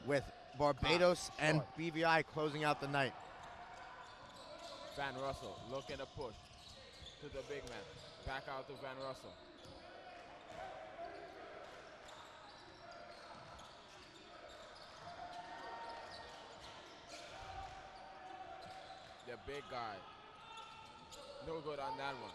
with Barbados and BVI closing out the night. Van Russell looking to push to the big man. Back out to Van Russell. The big guy. No good on that one.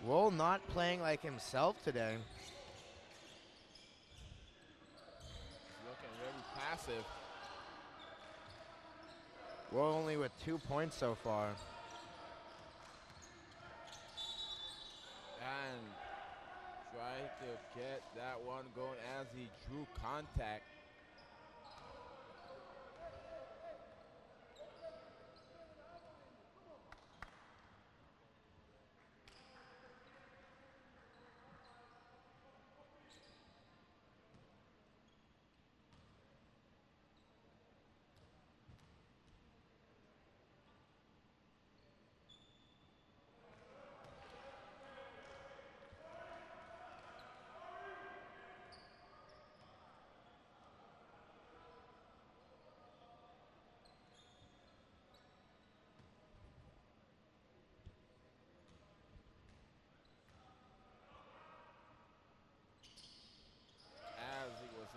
Roll not playing like himself today. He's looking very passive. Roll only with 2 points so far. And tried to get that one going as he drew contact.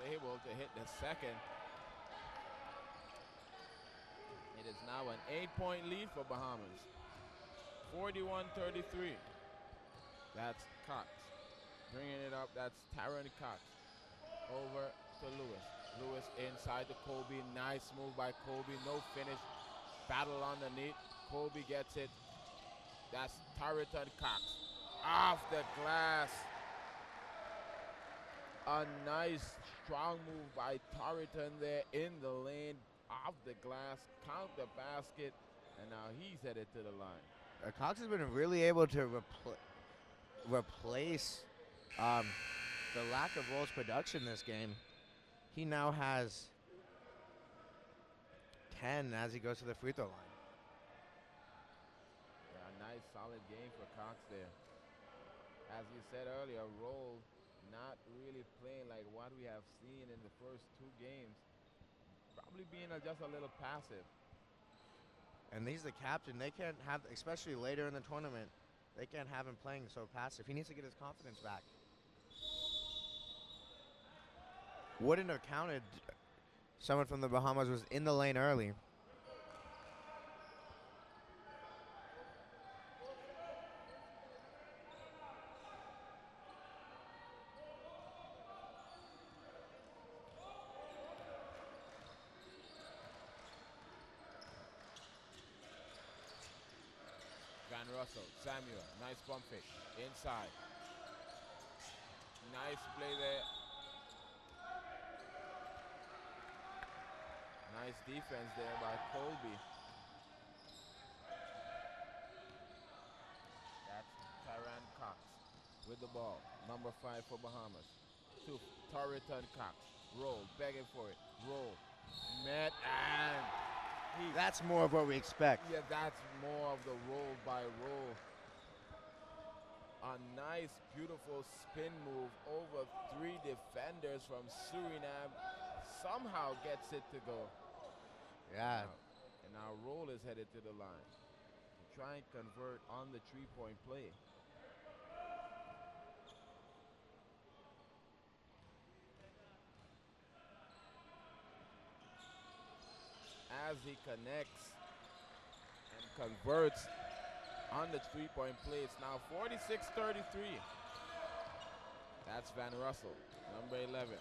Able to hit the second. It is now an 8-point lead for Bahamas. 41-33. That's Cox. Bringing it up, that's Taron Cox. Over to Lewis. Lewis inside to Colby. Nice move by Colby. No finish. Battle underneath. Colby gets it. That's Taron Cox. Off the glass. A nice strong move by Tarleton there in the lane, off the glass, count the basket, and now he's headed to the line. Cox has been really able to replace the lack of Rolls production this game. He now has 10 as he goes to the free throw line. Yeah, a nice solid game for Cox there. As you said earlier, Roll not really playing like what we have seen in the first 2 games. Probably being just a little passive. And he's the captain. They can't have, especially later in the tournament, they can't have him playing so passive. He needs to get his confidence back. Wouldn't have counted. Someone from the Bahamas was in the lane early. Van Russell, Samuel, nice pump fake, inside. Nice play there. Nice defense there by Colby. That's Taran Cox with the ball. Number 5 for Bahamas. To Tortola Cox. Roll, begging for it. Roll. Met and that's more of what we expect. yeah, that's more of the roll by roll. A nice, beautiful spin move over 3 defenders from Surinam. Somehow gets it to go. Yeah. And now Roll is headed to the line. To try and convert on the 3-point play. As he connects and converts on the 3-point play, it's now 46-33. That's Van Russell, number 11.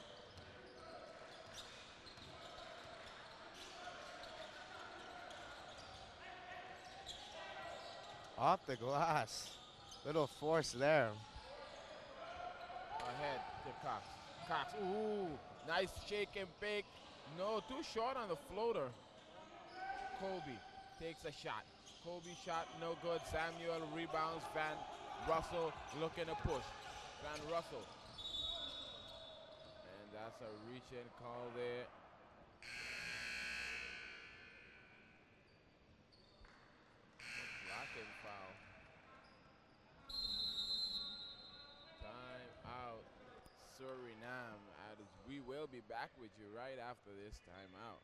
Off the glass. Little force there. Ahead to to Cox. Cox, ooh, nice shake and bake. No, too short on the floater. Colby takes a shot. Colby shot, no good. Samuel rebounds. Van Russell looking to push. Van Russell. And that's a reach-in call there. Blocking foul. Time out, Surinam. As we will be back with you right after this timeout.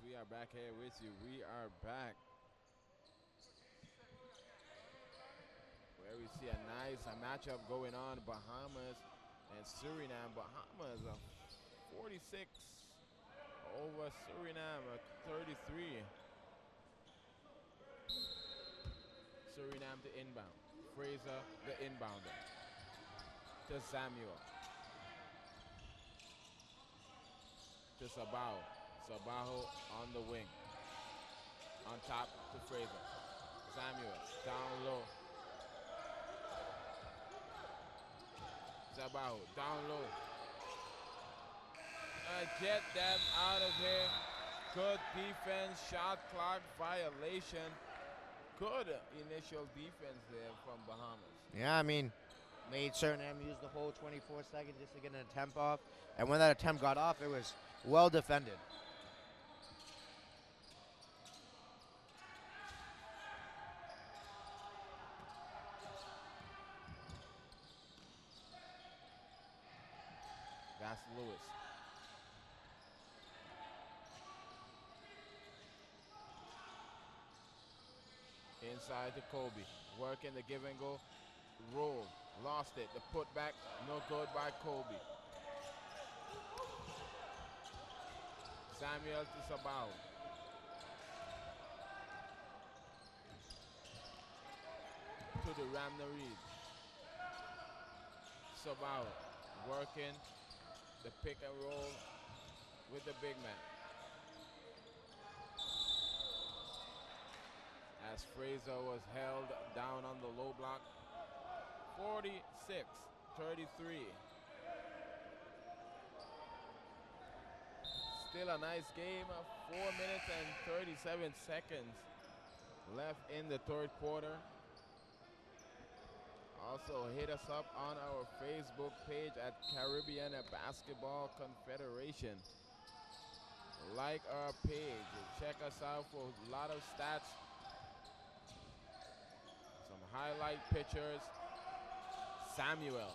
We are back here with you. We are back. Where we see a nice matchup going on, Bahamas and Surinam. Bahamas 46 over Surinam 33. Surinam to inbound. Fraser the inbounder. To Samuel. To Sabao. Sabaho on the wing. On top to Fraser. Samuel down low. Sabaho down low. Get them out of here. Good defense, shot clock violation. Good initial defense there from Bahamas. Yeah, I mean, made Surinam use the whole 24 seconds just to get an attempt off. And when that attempt got off, it was well defended. That's Lewis. Inside to Colby. Working the give and go. Roll. Lost it. The putback. No good by Colby. Samuel to Sabao. To the Ramna Reed. Sabao working the pick and roll with the big man. As Fraser was held down on the low block. 46-33. Still a nice game. 4 minutes and 37 seconds left in the third quarter. Also hit us up on our Facebook page at Caribbean Basketball Confederation. Like our page. Check us out for a lot of stats. Some highlight pictures. Samuel.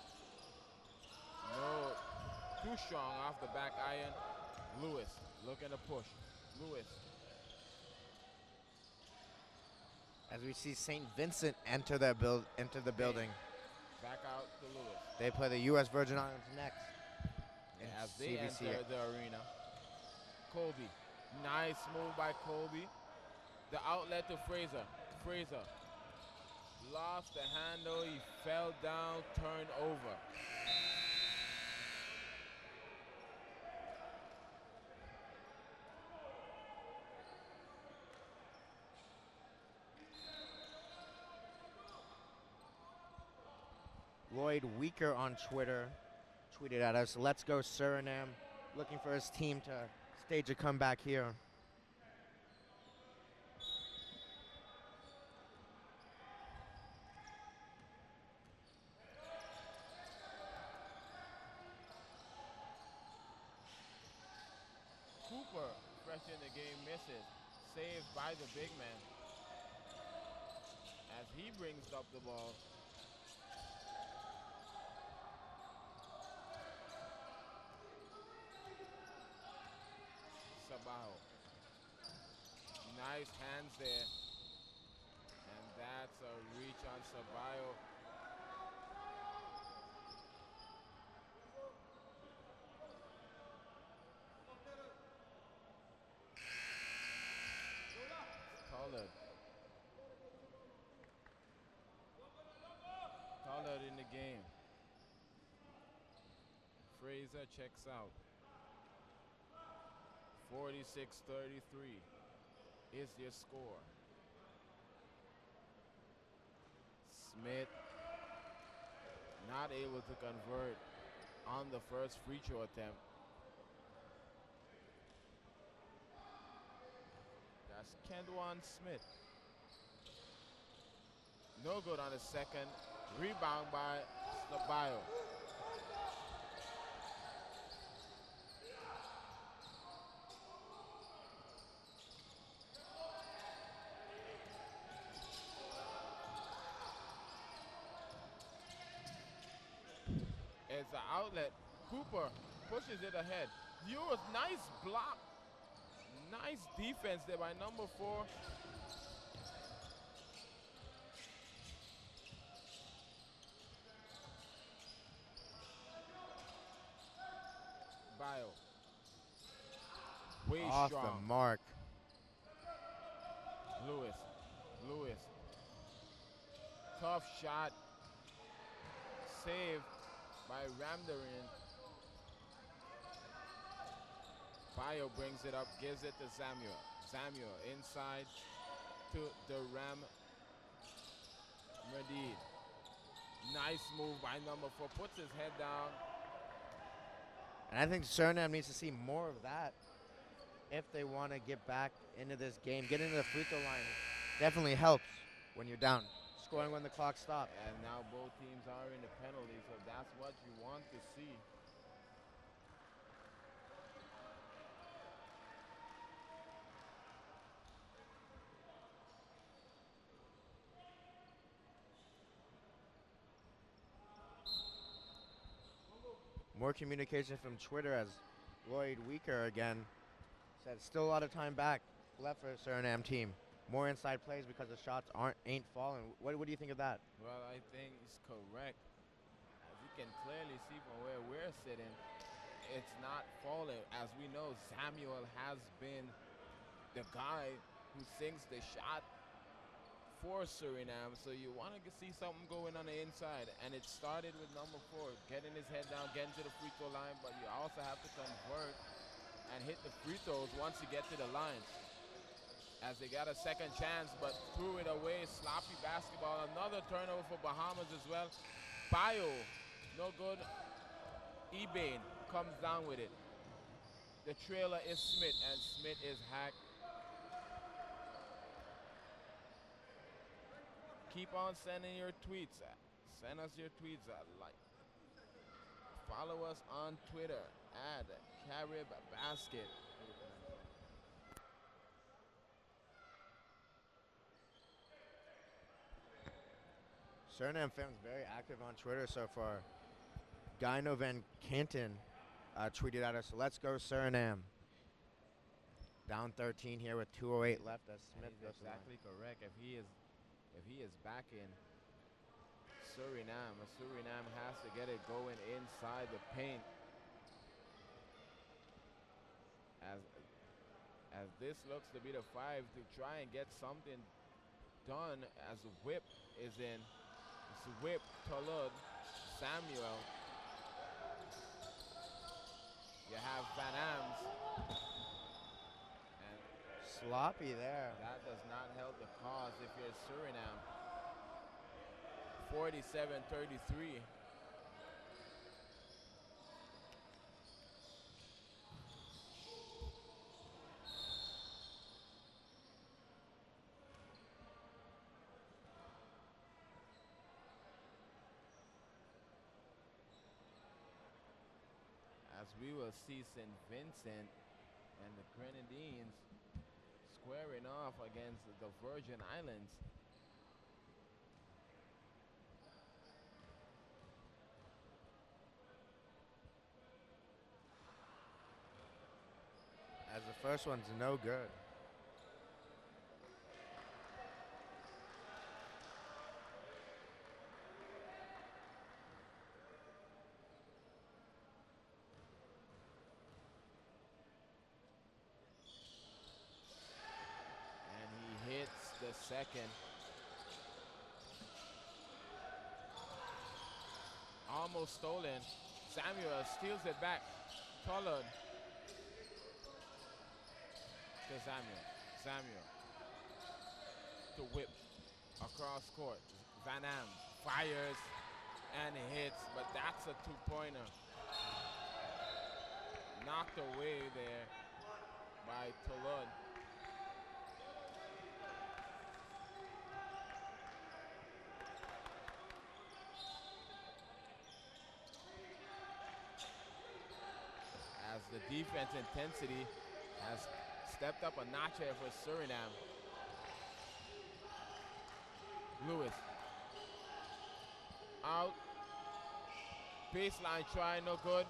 No, too strong off the back iron. Lewis looking to push. Lewis. As we see St. Vincent enter the building. Back out to Lewis. They play the U.S. Virgin Islands next. As they enter the arena. Colby. Nice move by Colby. The outlet to Fraser. Fraser. Lost the handle. He fell down. Turned over. Lloyd Weaker on Twitter tweeted at us, "Let's go Suriname," looking for his team to stage a comeback here. Cooper, fresh in the game, misses. Saved by the big man as he brings up the ball. Sabaho. Nice hands there. And that's a reach on Sabayo. Tollard in the game. Fraser checks out. 46-33 is your score. Smith not able to convert on the first free throw attempt. That's Kendwan Smith. No good on the second. Rebound by Sabayo. It's an outlet. Cooper pushes it ahead. Ewers, nice block. Nice defense there by number 4. Bio. Way Off strong. the mark. Lewis. Tough shot. Saved by Ramdarin. Bio brings it up, gives it to Samuel. Samuel inside to the Radid. Nice move by number 4. Puts his head down. And I think Suriname needs to see more of that if they want to get back into this game. Getting to the free throw line definitely helps when you're down. Scoring when the clock stops. And now both teams are in the penalty, so that's what you want to see. More communication from Twitter as Lloyd Weaker again said still a lot of time back left for the Suriname team. More inside plays because the shots ain't falling. What do you think of that? Well, I think it's correct. As you can clearly see from where we're sitting, it's not falling. As we know, Samuel has been the guy who sinks the shot for Suriname. So you want to see something going on the inside. And it started with number 4, getting his head down, getting to the free throw line. But you also have to convert and hit the free throws once you get to the line. As they got a second chance, but threw it away. Sloppy basketball. Another turnover for Bahamas as well. Bio, no good. Ebane comes down with it. The trailer is Smith, and Smith is hacked. Keep on sending your tweets. Send us your tweets. Follow us on Twitter at Carib Basket. Suriname fans very active on Twitter so far. Gyno Van Canton tweeted at us, "Let's go Suriname." Down 13 here with 2:08 left. As Smith He's exactly correct. If he is back in Suriname has to get it going inside the paint. As this looks to be the 5 to try and get something done as Whip is in. It's Whip, Tollard, Samuel. You have Van Ams. And sloppy there. that does not help the cause if you're Suriname. 47-33. we will see St. Vincent and the Grenadines squaring off against the Virgin Islands. As the first one's no good. And he hits the second. Almost stolen. Samuel steals it back. Tollard to Samuel. Samuel to whip across court. Van Am fires and hits, but that's a two-pointer. Knocked away there by Tollard. As the defense intensity has stepped up a notch here for Suriname. Lewis. Out. Baseline try, no good.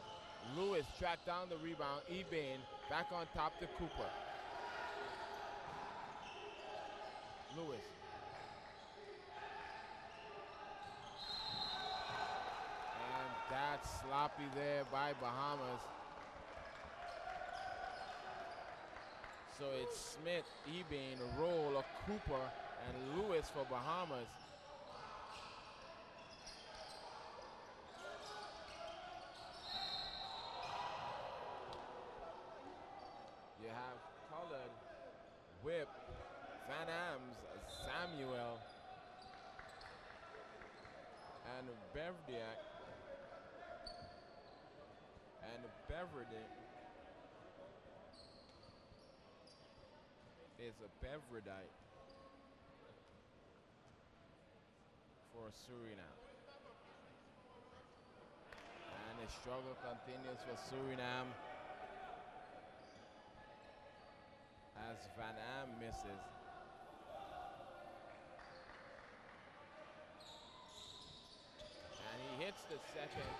Lewis tracked down the rebound. Ebane back on top to Cooper. Lewis. And that's sloppy there by Bahamas. So it's Smith, Ebane, Roll, a Cooper, and Lewis for Bahamas. You have Colored, Whip, Van Ams, Samuel, and Beverdiak, and Beverdiak. Is a Beverdiak for Suriname. And the struggle continues for Suriname as Van Am misses. And he hits the second.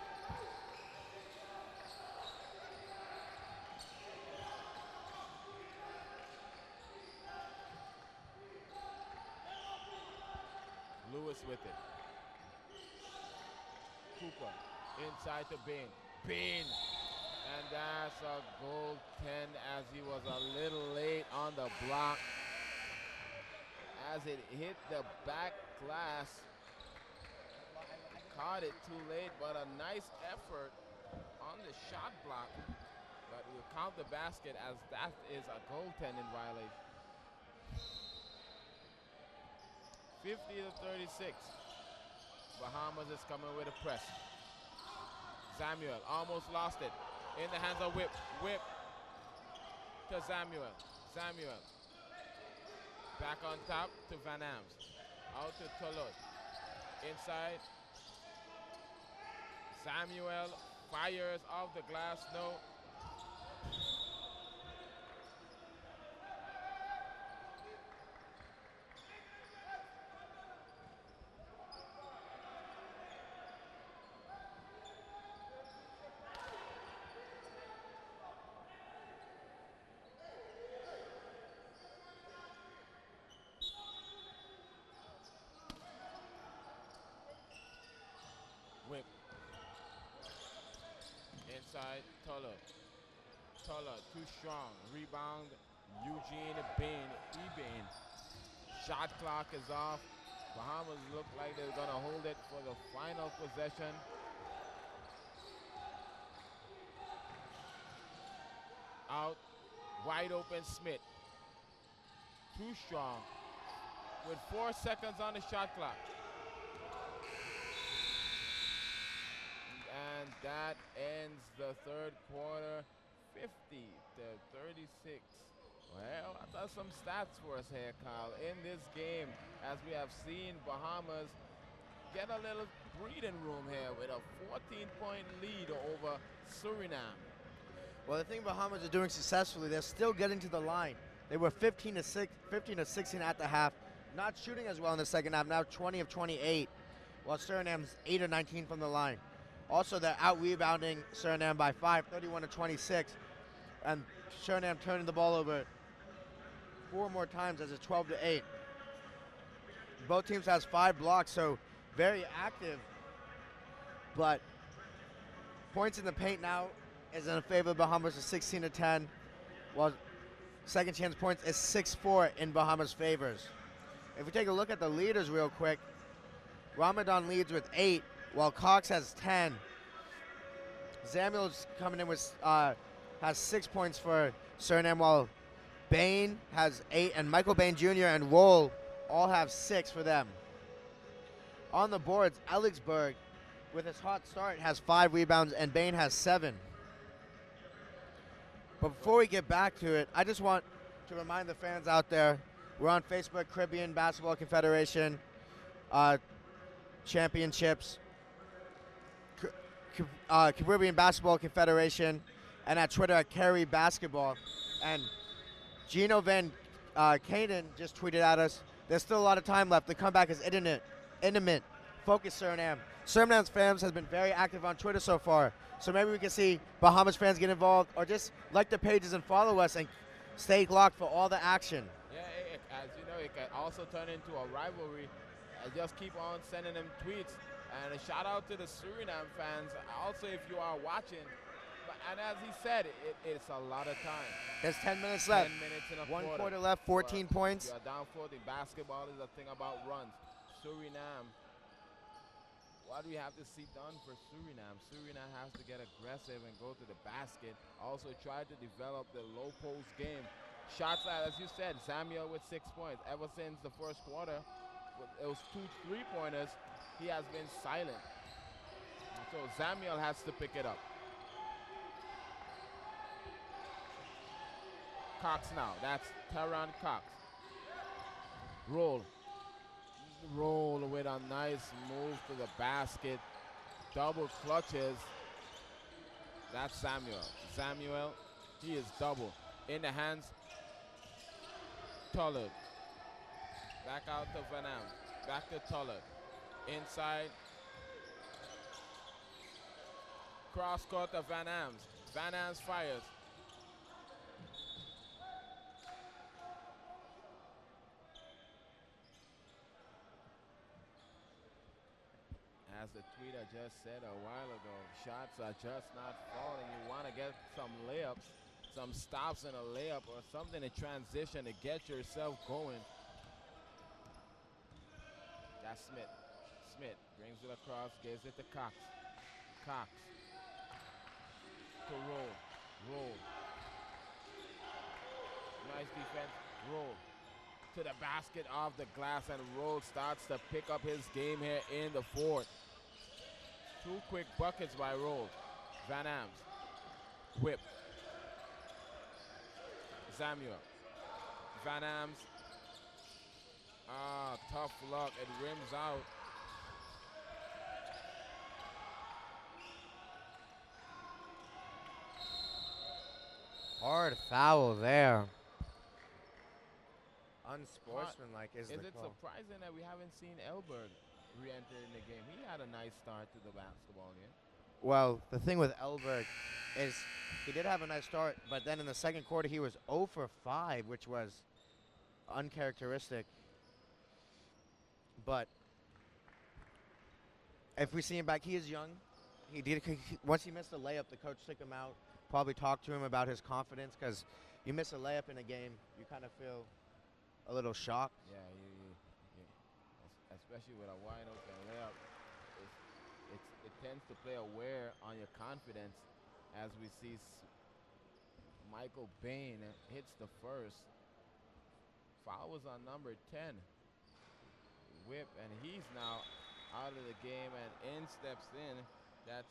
Lewis with it. Cooper inside to Bain. Bain! And that's a goaltend as he was a little late on the block. As it hit the back glass. Caught it too late, but a nice effort on the shot block. But we'll count the basket as that is a goaltending violation. 50-36. Bahamas is coming with a press. Samuel almost lost it. In the hands of Whip. Whip to Samuel. Samuel. Back on top to Van Ams. Out to Tolot. Inside. Samuel fires off the glass. No. Whip. Inside, Tola. Tola, too strong. Rebound, Eugene Bain. Ebane. Shot clock is off. Bahamas look like they're going to hold it for the final possession. Out. Wide open Smith. Too strong. With 4 seconds on the shot clock. And that ends the third quarter, 50-36. Well, I got some stats for us here, Kyle. In this game, as we have seen Bahamas get a little breathing room here with a 14-point lead over Suriname. Well, the thing Bahamas are doing successfully, they're still getting to the line. They were 15 to 16 at the half, not shooting as well in the second half. Now 20 of 28, while Surinam's 8 of 19 from the line. Also, they're out rebounding Surinam by 5, 31 to 26, and Surinam turning the ball over 4 more times as it's 12 to 8. Both teams has 5 blocks, so very active. But points in the paint now is in favor of Bahamas at 16 to 10, while second chance points is 6-4 in Bahamas' favors. If we take a look at the leaders real quick, Ramadan leads with 8, while Cox has 10. Samuel's coming in with has 6 points for Surinam, while Bain has 8, and Michael Bain Jr. and Roll all have 6 for them. On the boards, Ellingsburg, with his hot start, has 5 rebounds, and Bain has 7. But before we get back to it, I just want to remind the fans out there, we're on Facebook, Caribbean Basketball Confederation Championships, Caribbean Basketball Confederation, and at Twitter at Carry Basketball. And Gino Van Kaden just tweeted at us, there's still a lot of time left. The comeback is intimate. Focus, Surinam. Surinam's fans has been very active on Twitter so far. So maybe we can see Bahamas fans get involved, or just like the pages and follow us and stay locked for all the action. Yeah, as you know, it can also turn into a rivalry. Just keep on sending them tweets. And a shout out to the Suriname fans. Also, if you are watching, and as he said, it's a lot of time. There's 10 minutes left. 10 minutes in a One quarter. quarter left, 14 points. You are down 40. Basketball is a thing about runs. Suriname. What do we have to see done for Suriname? Suriname has to get aggressive and go to the basket. Also try to develop the low post game. Shots, as you said, Samuel with 6 points. Ever since the first quarter, it was 2 3-pointers. He has been silent. So Samuel has to pick it up. Cox now. That's Teron Cox. Roll with a nice move to the basket. Double clutches. That's Samuel, he is double. In the hands, Tollard. Back out to Van Am. Back to Tollard. Inside. Cross court to Van Ams. Van Ams fires. As the tweeter just said a while ago, shots are just not falling. You want to get some layups, some stops in a layup or something in transition to get yourself going. That's Smith. Smith brings it across, gives it to Cox. Cox to Roll. Nice defense. Roll to the basket off the glass, and Roll starts to pick up his game here in the fourth. 2 quick buckets by Roll. Van Ams. Whip. Samuel. Van Ams. Tough luck. It rims out. Hard foul there. Unsportsmanlike is the it call. surprising that we haven't seen Elberg re-enter in the game? He had a nice start to the basketball game. Well, the thing with Elberg is he did have a nice start, but then in the second quarter he was 0 for 5, which was uncharacteristic. But if we see him back, he is young. Once he missed a layup, the coach took him out, probably talked to him about his confidence, because you miss a layup in a game, you kind of feel a little shocked. Yeah, especially with a wide open layup. It tends to play a wear on your confidence, as we see Michael Bain hits the first. Foul was on number 10. Whip, and he's now out of the game, and in steps in. That's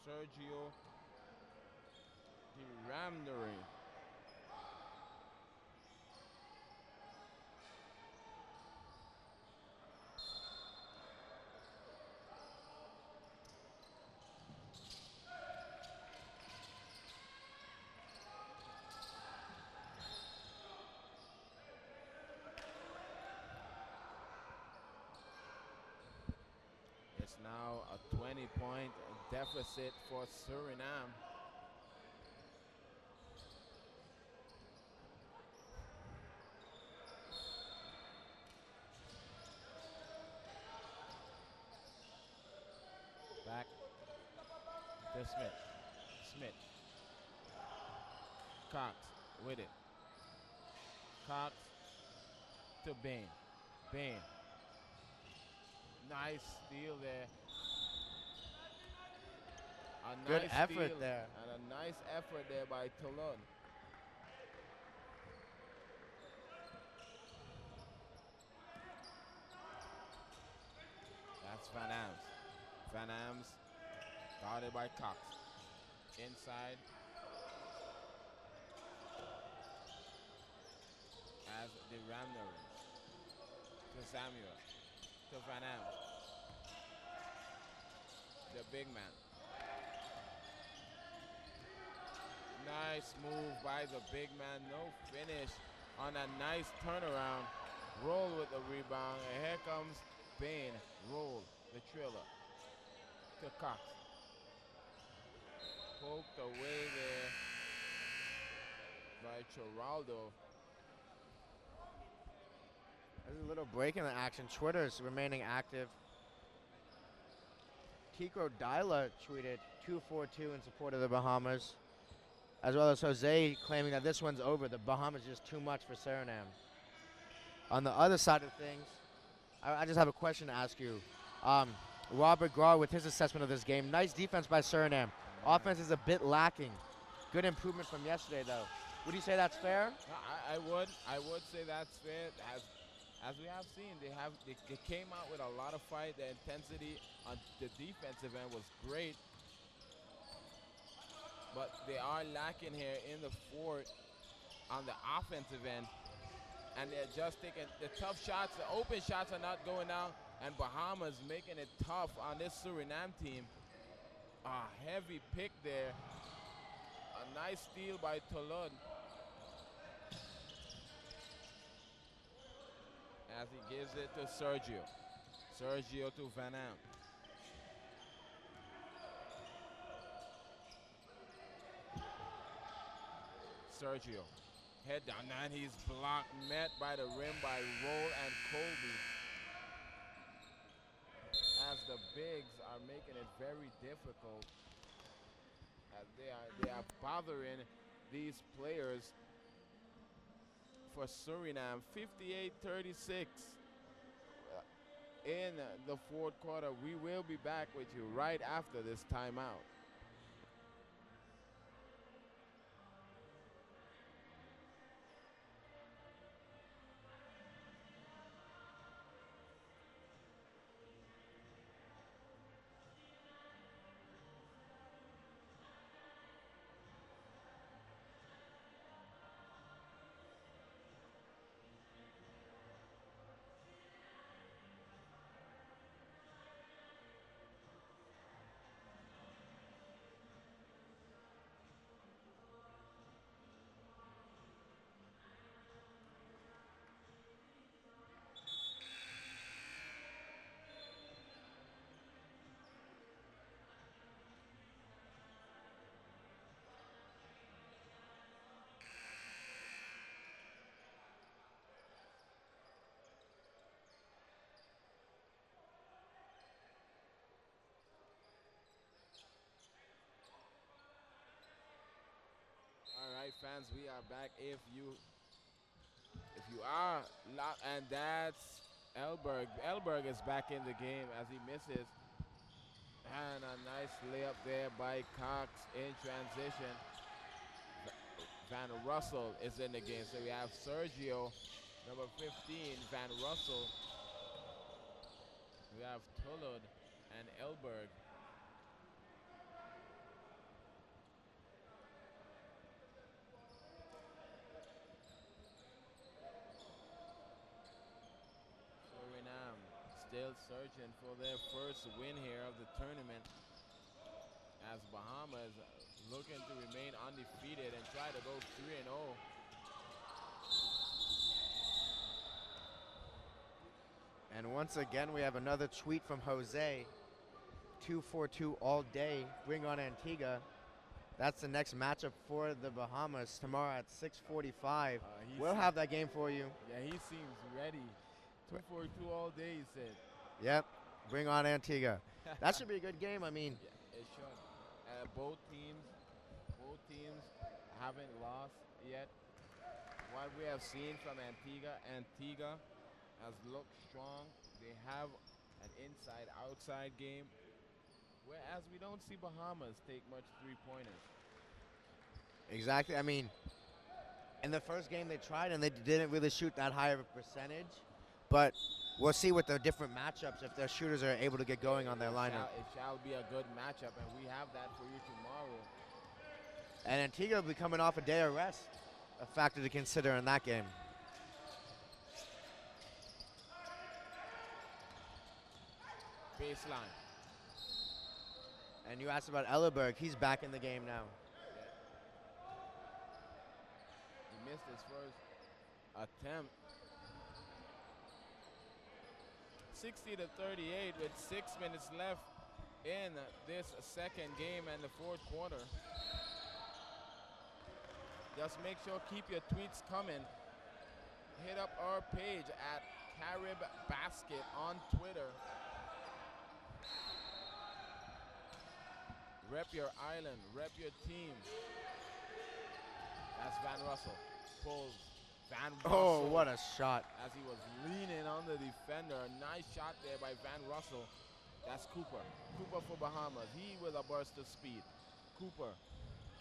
Sergio Ramneri. It's now a 20-point deficit for Suriname. Back to Smith. Smith. Cox with it. Cox to Bain. Bain. Nice steal there. Good Nice effort steal there. and a nice effort there by Tortola. That's Van Ams. Van Ams guarded by Cox. Inside. As the Ramner to Samuel. To Van Ams. The big man. Nice move by the big man. No finish on a nice turnaround. Roll with the rebound. And here comes Bain. Roll the Triller to Cox. Poked away there by Chiraldo. There's a little break in the action. Twitter's remaining active. Tico Dyla tweeted 242 in support of the Bahamas, as well as Jose claiming that this one's over. The Bahamas just too much for Suriname. On the other side of things, I just have a question to ask you. Robert Graw with his assessment of this game. Nice defense by Suriname. Offense is a bit lacking. Good improvement from yesterday, though. Would you say that's fair? I would say that's fair. As we have seen, they came out with a lot of fight. The intensity on the defensive end was great, but they are lacking here in the fort on the offensive end, and they're just taking the tough shots. The open shots are not going down, and Bahamas making it tough on this Suriname team. A heavy pick there. A nice steal by Tortola. As he gives it to Sergio. Sergio to Van Am. Sergio. Head down, and he's blocked, met by the rim by Roll and Colby. As the bigs are making it very difficult. As they are bothering these players for Suriname. 58-36 in the fourth quarter. We will be back with you right after this timeout. Fans, we are back. If you are locked, and that's Elberg. Elberg is back in the game as he misses, and a nice layup there by Cox in transition. Van Russell is in the game, so we have Sergio, number 15, Van Russell. We have Tulud and Elberg. Still searching for their first win here of the tournament, as Bahamas looking to remain undefeated and try to go 3-0. And once again, we have another tweet from Jose 2-4-2 all day. Bring on Antigua. That's the next matchup for the Bahamas tomorrow at 6:45. We'll have that game for you. Yeah, he seems ready. 2-4-2 all day, he said. Yep. Bring on Antigua. That should be a good game. I mean, yeah, it should. Both teams haven't lost yet. What we have seen from Antigua has looked strong. They have an inside-outside game, whereas we don't see Bahamas take much three-pointers. exactly. I mean, in the first game they tried and they didn't really shoot that high of a percentage. But we'll see with the different matchups if their shooters are able to get going on their lineup. It shall be a good matchup, and we have that for you tomorrow. And Antigua will be coming off a day of rest, a factor to consider in that game. Baseline. And you asked about Ellerberg. He's back in the game now. He missed his first attempt. 60-38 with 6 minutes left in this second game and the fourth quarter. Just make sure, keep your tweets coming. Hit up our page at Carib Basket on Twitter. Rep your island, rep your team. That's Van Russell. Pulls Van Russell. Oh, what a shot. As he was leaning on the defender. A nice shot there by Van Russell. That's Cooper. Cooper for Bahamas. He with a burst of speed. Cooper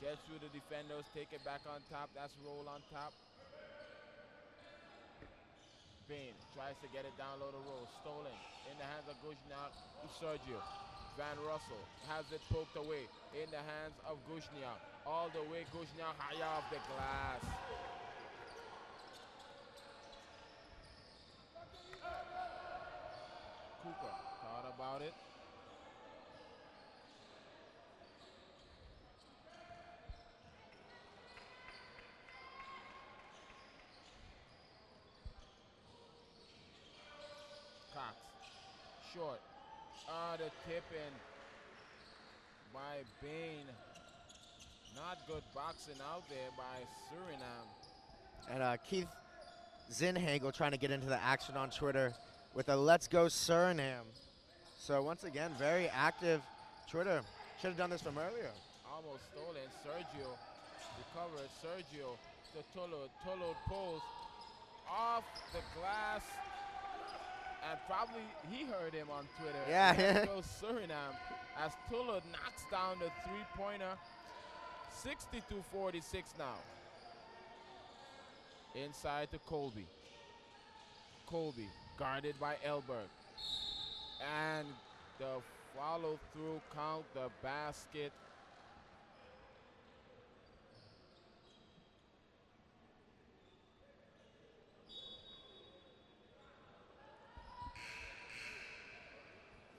gets through the defenders, take it back on top. That's roll on top. Bain tries to get it down low the roll. Stolen in the hands of Guzniak to Sergio. Van Russell has it poked away in the hands of Guzniak. All the way, Guzniak high off the glass. Cooper thought about it. Cox, short. The tip in by Bain. Not good boxing out there by Surinam. And Keith Zinhagel trying to get into the action on Twitter with a "Let's go Surinam." So once again, very active Twitter. Should have done this from earlier. Almost stolen. Sergio recovers. Sergio to Tolo. Tolo pulls off the glass. And probably he heard him on Twitter. Yeah. Let's go Surinam as Tolo knocks down the three-pointer. 62-46 now. Inside to Colby. Colby guarded by Elberg. And the follow-through count the basket.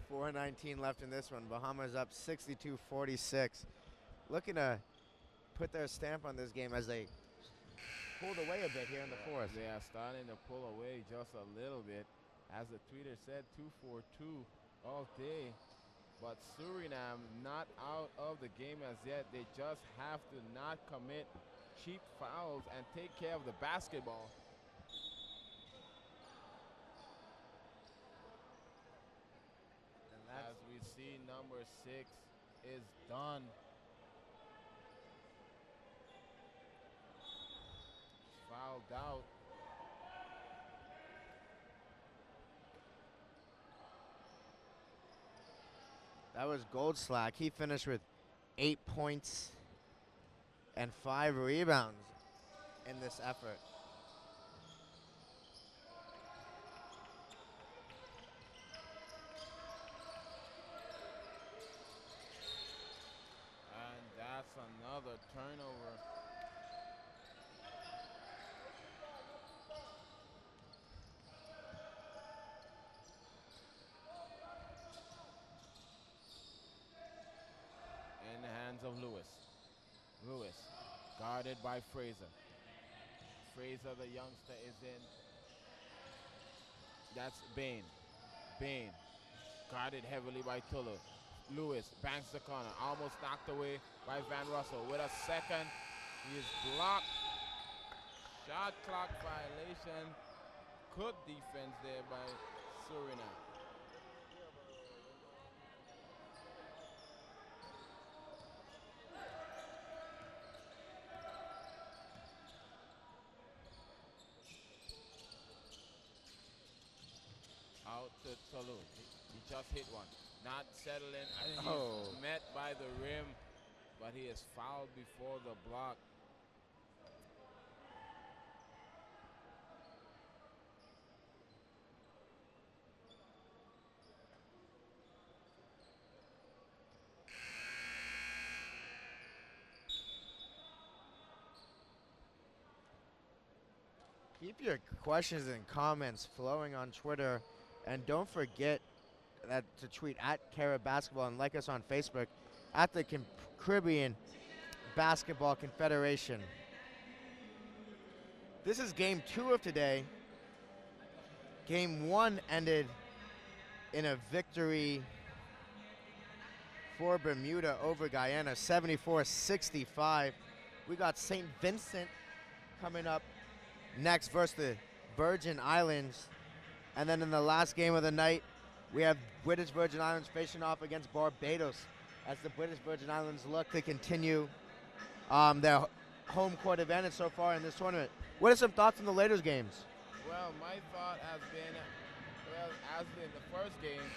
.419 left in this one. Bahamas up 62-46. Looking to put their stamp on this game as they pulled away a bit here in the fourth. They are starting to pull away just a little bit. As the tweeter said, 2-4-2 all day. But Surinam not out of the game as yet. They just have to not commit cheap fouls and take care of the basketball. As we see, number 6 is done. Fouled out. That was Goldslack. He finished with 8 points and 5 rebounds in this effort. And that's another turnover. In the hands of Lewis. Lewis, guarded by Fraser. Fraser, the youngster, is in. That's Bain. Bain, guarded heavily by Tolo. Lewis banks the corner, almost knocked away by Van Russell. With a second, he is blocked. Shot clock violation. Good defense there by Surinam. Out to Tolu. He just hit one. Not settling. And he's met by the rim, but he is fouled before the block. Keep your questions and comments flowing on Twitter, and don't forget that to tweet at Cara Basketball and like us on Facebook at the Caribbean Basketball Confederation. This is game 2 of today. Game 1 ended in a victory for Bermuda over Guyana, 74-65. We got St. Vincent coming up next versus the Virgin Islands. And then in the last game of the night, we have British Virgin Islands facing off against Barbados as the British Virgin Islands look to continue their home court advantage so far in this tournament. What are some thoughts on the latest games? Well, my thought has been, well, as in the first game,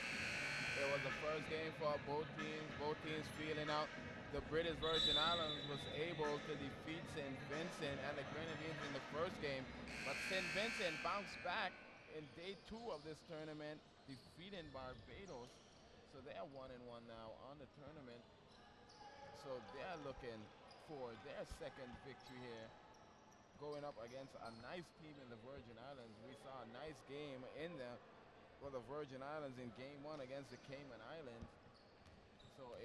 it was the first game for both teams feeling out. The British Virgin Islands was able to defeat St. Vincent and the Grenadines in the first game, but St. Vincent bounced back in day 2 of this tournament, defeating Barbados. So they're 1-1 now on the tournament. So they're looking for their second victory here, going up against a nice team in the Virgin Islands. We saw a nice game in there for the Virgin Islands in game 1 against the Cayman Islands. So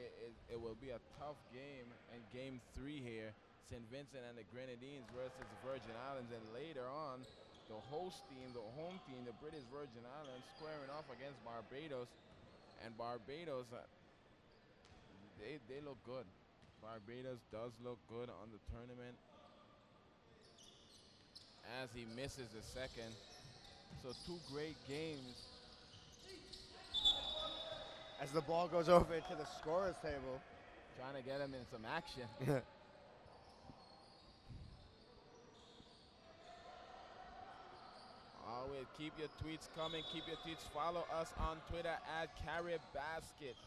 it will be a tough game in game 3 here. St. Vincent and the Grenadines versus the Virgin Islands, and later on, the host team, the home team, the British Virgin Islands, squaring off against Barbados. And Barbados, they look good. Barbados does look good on the tournament as he misses the second. So 2 great games. As the ball goes over to the scorer's table. Trying to get him in some action. Always keep your tweets coming. Keep your tweets. Follow us on Twitter at CaribBasket.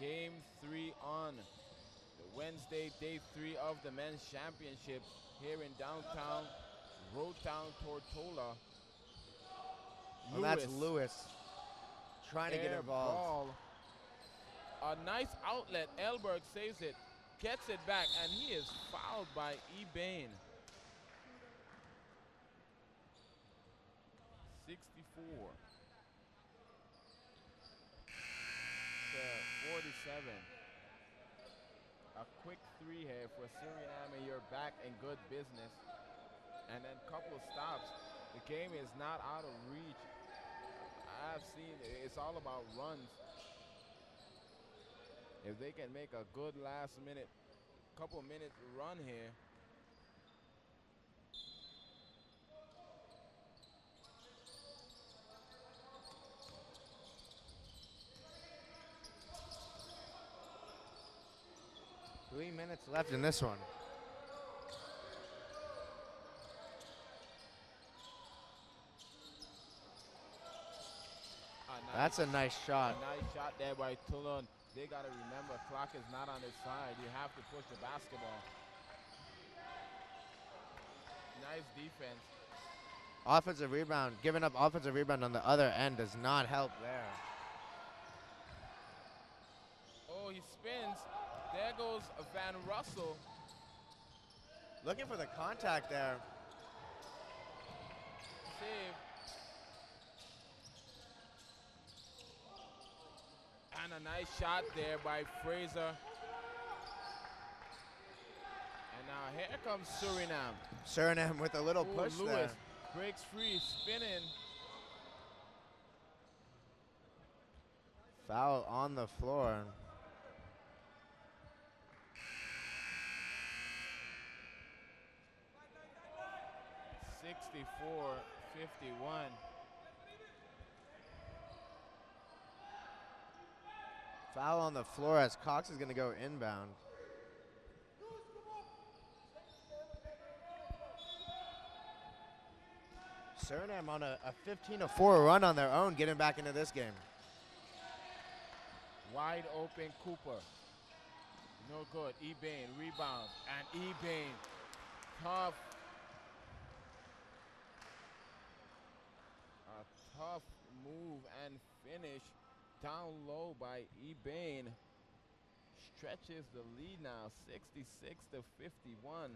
Game 3 on the Wednesday, day 3 of the men's championship here in downtown Rotown, Tortola. And that's Lewis trying to get involved. Ball. A nice outlet. Elberg saves it, gets it back, and he is fouled by Ebane. 64 to 47. A quick 3 here for Suriname, and you're back in good business. And then couple stops. The game is not out of reach. I've seen it's all about runs. If they can make a good last minute, couple minutes run here. Three minutes left in this one. That's a nice shot. A nice shot there by Toulon. They got to remember, clock is not on his side. You have to push the basketball. Nice defense. Offensive rebound. Giving up offensive rebound on the other end does not help there. Oh, he spins. There goes Van Russell. Looking for the contact there. Save. And a nice shot there by Fraser. And now here comes Surinam. Surinam with a little push Lewis there. Breaks free, spinning. Foul on the floor. Sixty-four, 51. Foul on the floor as Cox is going to go inbound. Surinam on a 15-4 run on their own, getting back into this game. Wide open Cooper. No good. Ebane rebound. And Ebane. Tough. A tough move and finish down low by Ebane. Stretches the lead now, 66-51.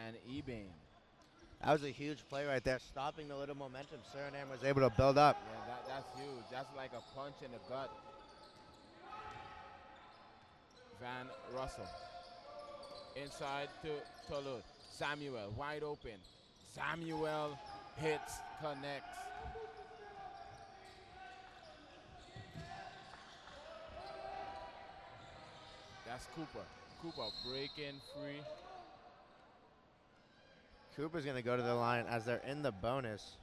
And Ebane. That was a huge play right there, stopping the little momentum Surinam was able to build up. Yeah, that's huge. That's like a punch in the gut. Van Russell. Inside to Toulouse. Samuel, wide open. Samuel hits, connects. That's Cooper. Cooper breaking free. Cooper's going to go to the line as they're in the bonus.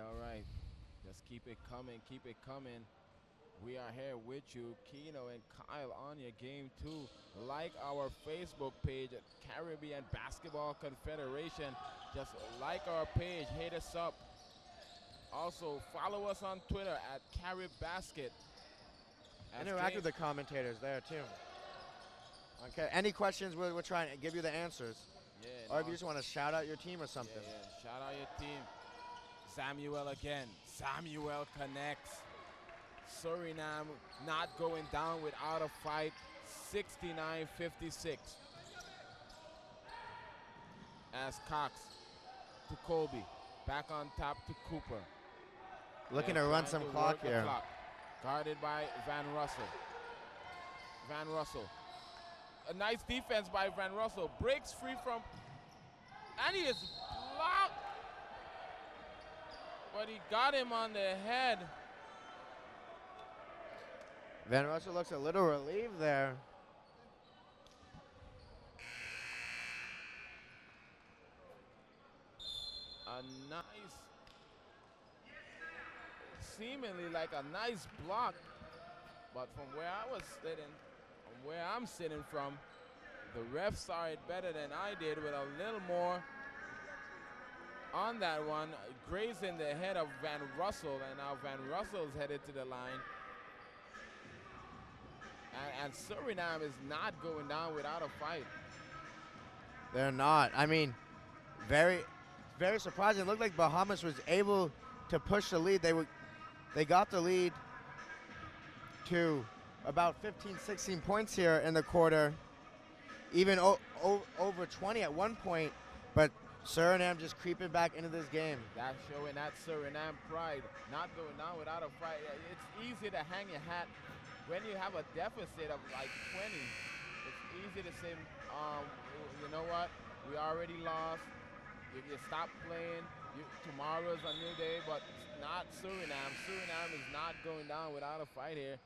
All right. Just keep it coming, keep it coming. We are here with you, Keno and Kyle, on your game too. Like our Facebook page at Caribbean Basketball Confederation. Just like our page, hit us up. Also, follow us on Twitter at CaribBasket. Interact with the commentators there too. Okay, any questions, we're trying to give you the answers. Yeah, or if you just want to shout out your team or something. Yeah. Shout out your team. Samuel again. Samuel connects. Surinam not going down without a fight. 69-56. As Cox to Colby. Back on top to Cooper. Looking to run some clock here. Guarded by Van Russell. Van Russell. A nice defense by Van Russell. Breaks free from, and he is blocked. But he got him on the head. Van Russell looks a little relieved there. A nice, seemingly like a nice block. But from where I was sitting, from where I'm sitting from, the refs saw it better than I did with a little more on that one, grazing the head of Van Russell, and now Van Russell's headed to the line. And Surinam is not going down without a fight. They're not. I mean, very surprising. It looked like Bahamas was able to push the lead. They got the lead to about 15, 16 points here in the quarter, even over 20 at one point, but Surinam just creeping back into this game. That's showing that Surinam pride, not going down without a fight. It's easy to hang your hat when you have a deficit of like 20. It's easy to say, you know what, we already lost. You stop playing. Tomorrow's a new day, but not Surinam. Surinam is not going down without a fight here,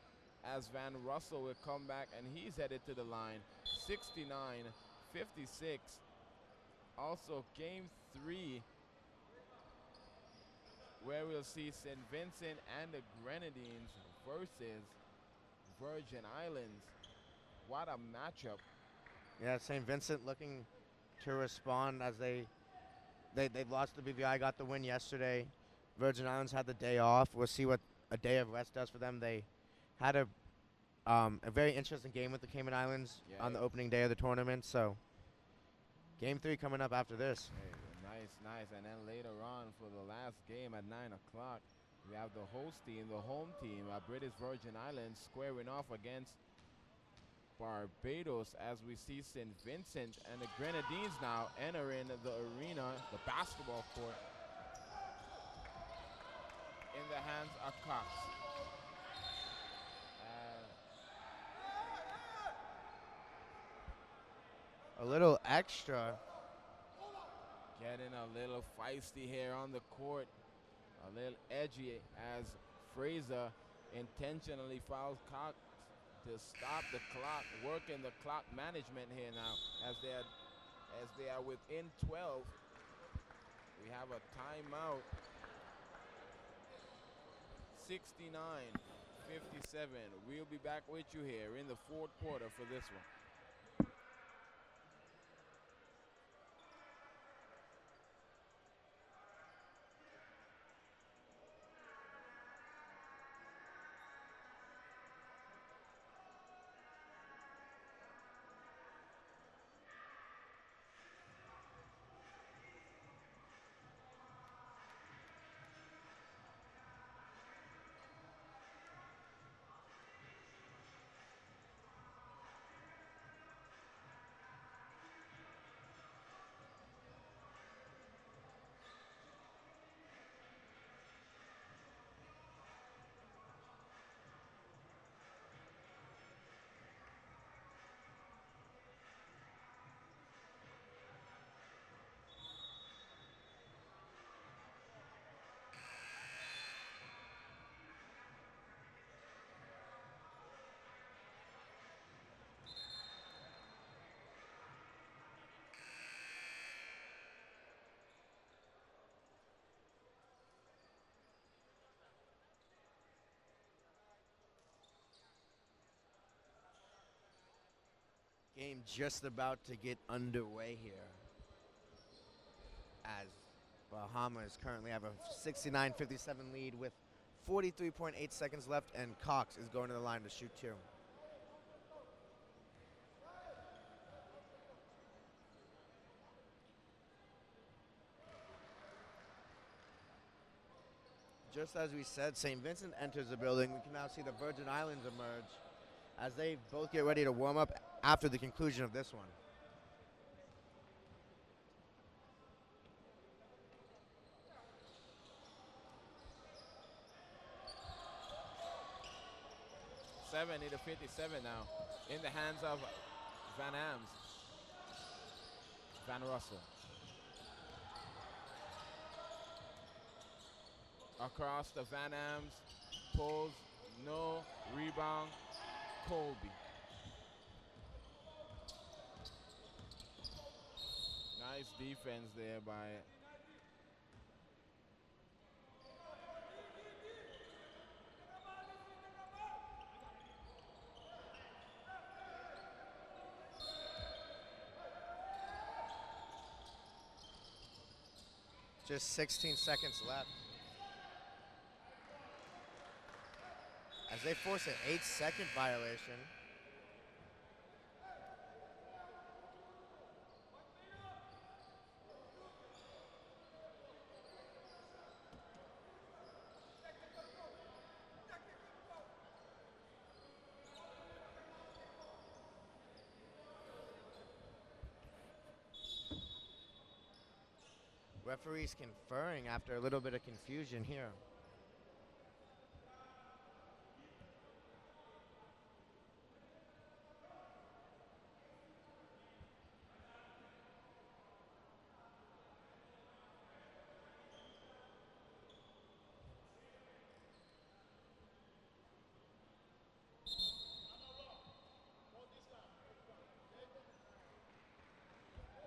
as Van Russell will come back, and he's headed to the line. 69-56. Also, game 3, where we'll see St. Vincent and the Grenadines versus Virgin Islands. What a matchup. Yeah, St. Vincent looking to respond as they lost the BVI, got the win yesterday. Virgin Islands had the day off. We'll see what a day of rest does for them. They had a very interesting game with the Cayman Islands on the opening day of the tournament. So game 3 coming up after this. Hey, nice. And then later on for the last game at 9 o'clock, We have the host team, the home team, British Virgin Islands, squaring off against Barbados as we see St. Vincent and the Grenadines now entering the arena, the basketball court, in the hands of Cox. A little extra. Getting a little feisty here on the court, a little edgy as Fraser intentionally fouls Cox to stop the clock, working the clock management here now as they are within 12. We have a timeout. 69-57. We'll be back with you here in the fourth quarter for this one. Game just about to get underway here as Bahamas currently have a 69-57 lead with 43.8 seconds left, and Cox is going to the line to shoot two. Just as we said, St. Vincent enters the building. We can now see the Virgin Islands emerge as they both get ready to warm up after the conclusion of this one. To 57 now in the hands of Van Ams. Van Russell. Across the Van Ams, pulls, no, rebound, Colby. Nice defense there by Just 16 seconds left. As they force an 8-second violation. Referees conferring after a little bit of confusion here.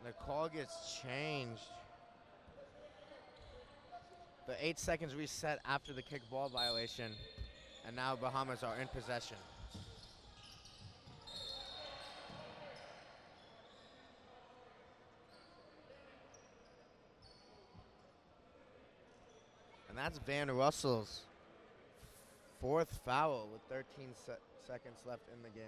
The call gets changed. The 8 seconds reset after the kickball violation, and now Bahamas are in possession. And that's Van Russell's fourth foul with 13 seconds left in the game.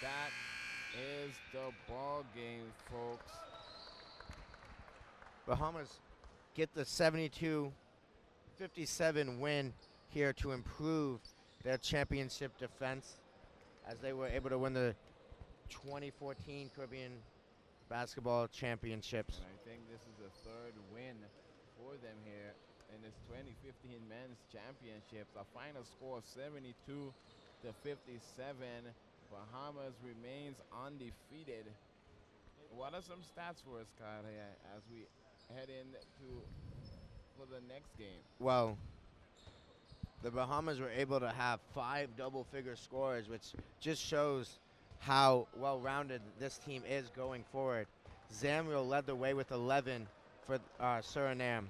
that is the ball game, folks. Bahamas get the 72-57 win here to improve their championship defense as they were able to win the 2014 Caribbean Basketball Championships. And I think this is the third win for them here in this 2015 Men's Championships. A final score of 72-57. Bahamas remains undefeated. What are some stats for us, Kyle, here as we head for the next game? Well, the Bahamas were able to have 5 double-figure scores, which just shows how well-rounded this team is going forward. Zamriel led the way with 11 for Surinam.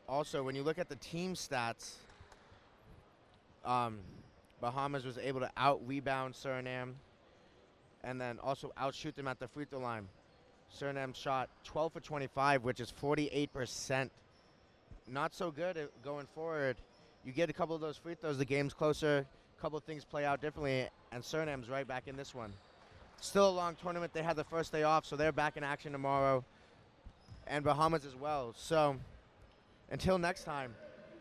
Also, when you look at the team stats, Bahamas was able to out-rebound Surinam and then also outshoot them at the free throw line. Surinam shot 12 for 25, which is 48%. Not so good going forward. You get a couple of those free throws, the game's closer, a couple of things play out differently, and Surinam's right back in this one. Still a long tournament. They had the first day off, so they're back in action tomorrow, and Bahamas as well. So until next time,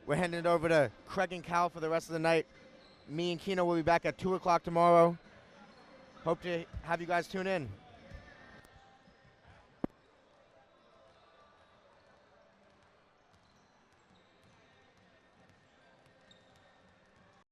we're handing it over to Craig and Cal for the rest of the night. Me and Keno will be back at 2 o'clock tomorrow. Hope to have you guys tune in.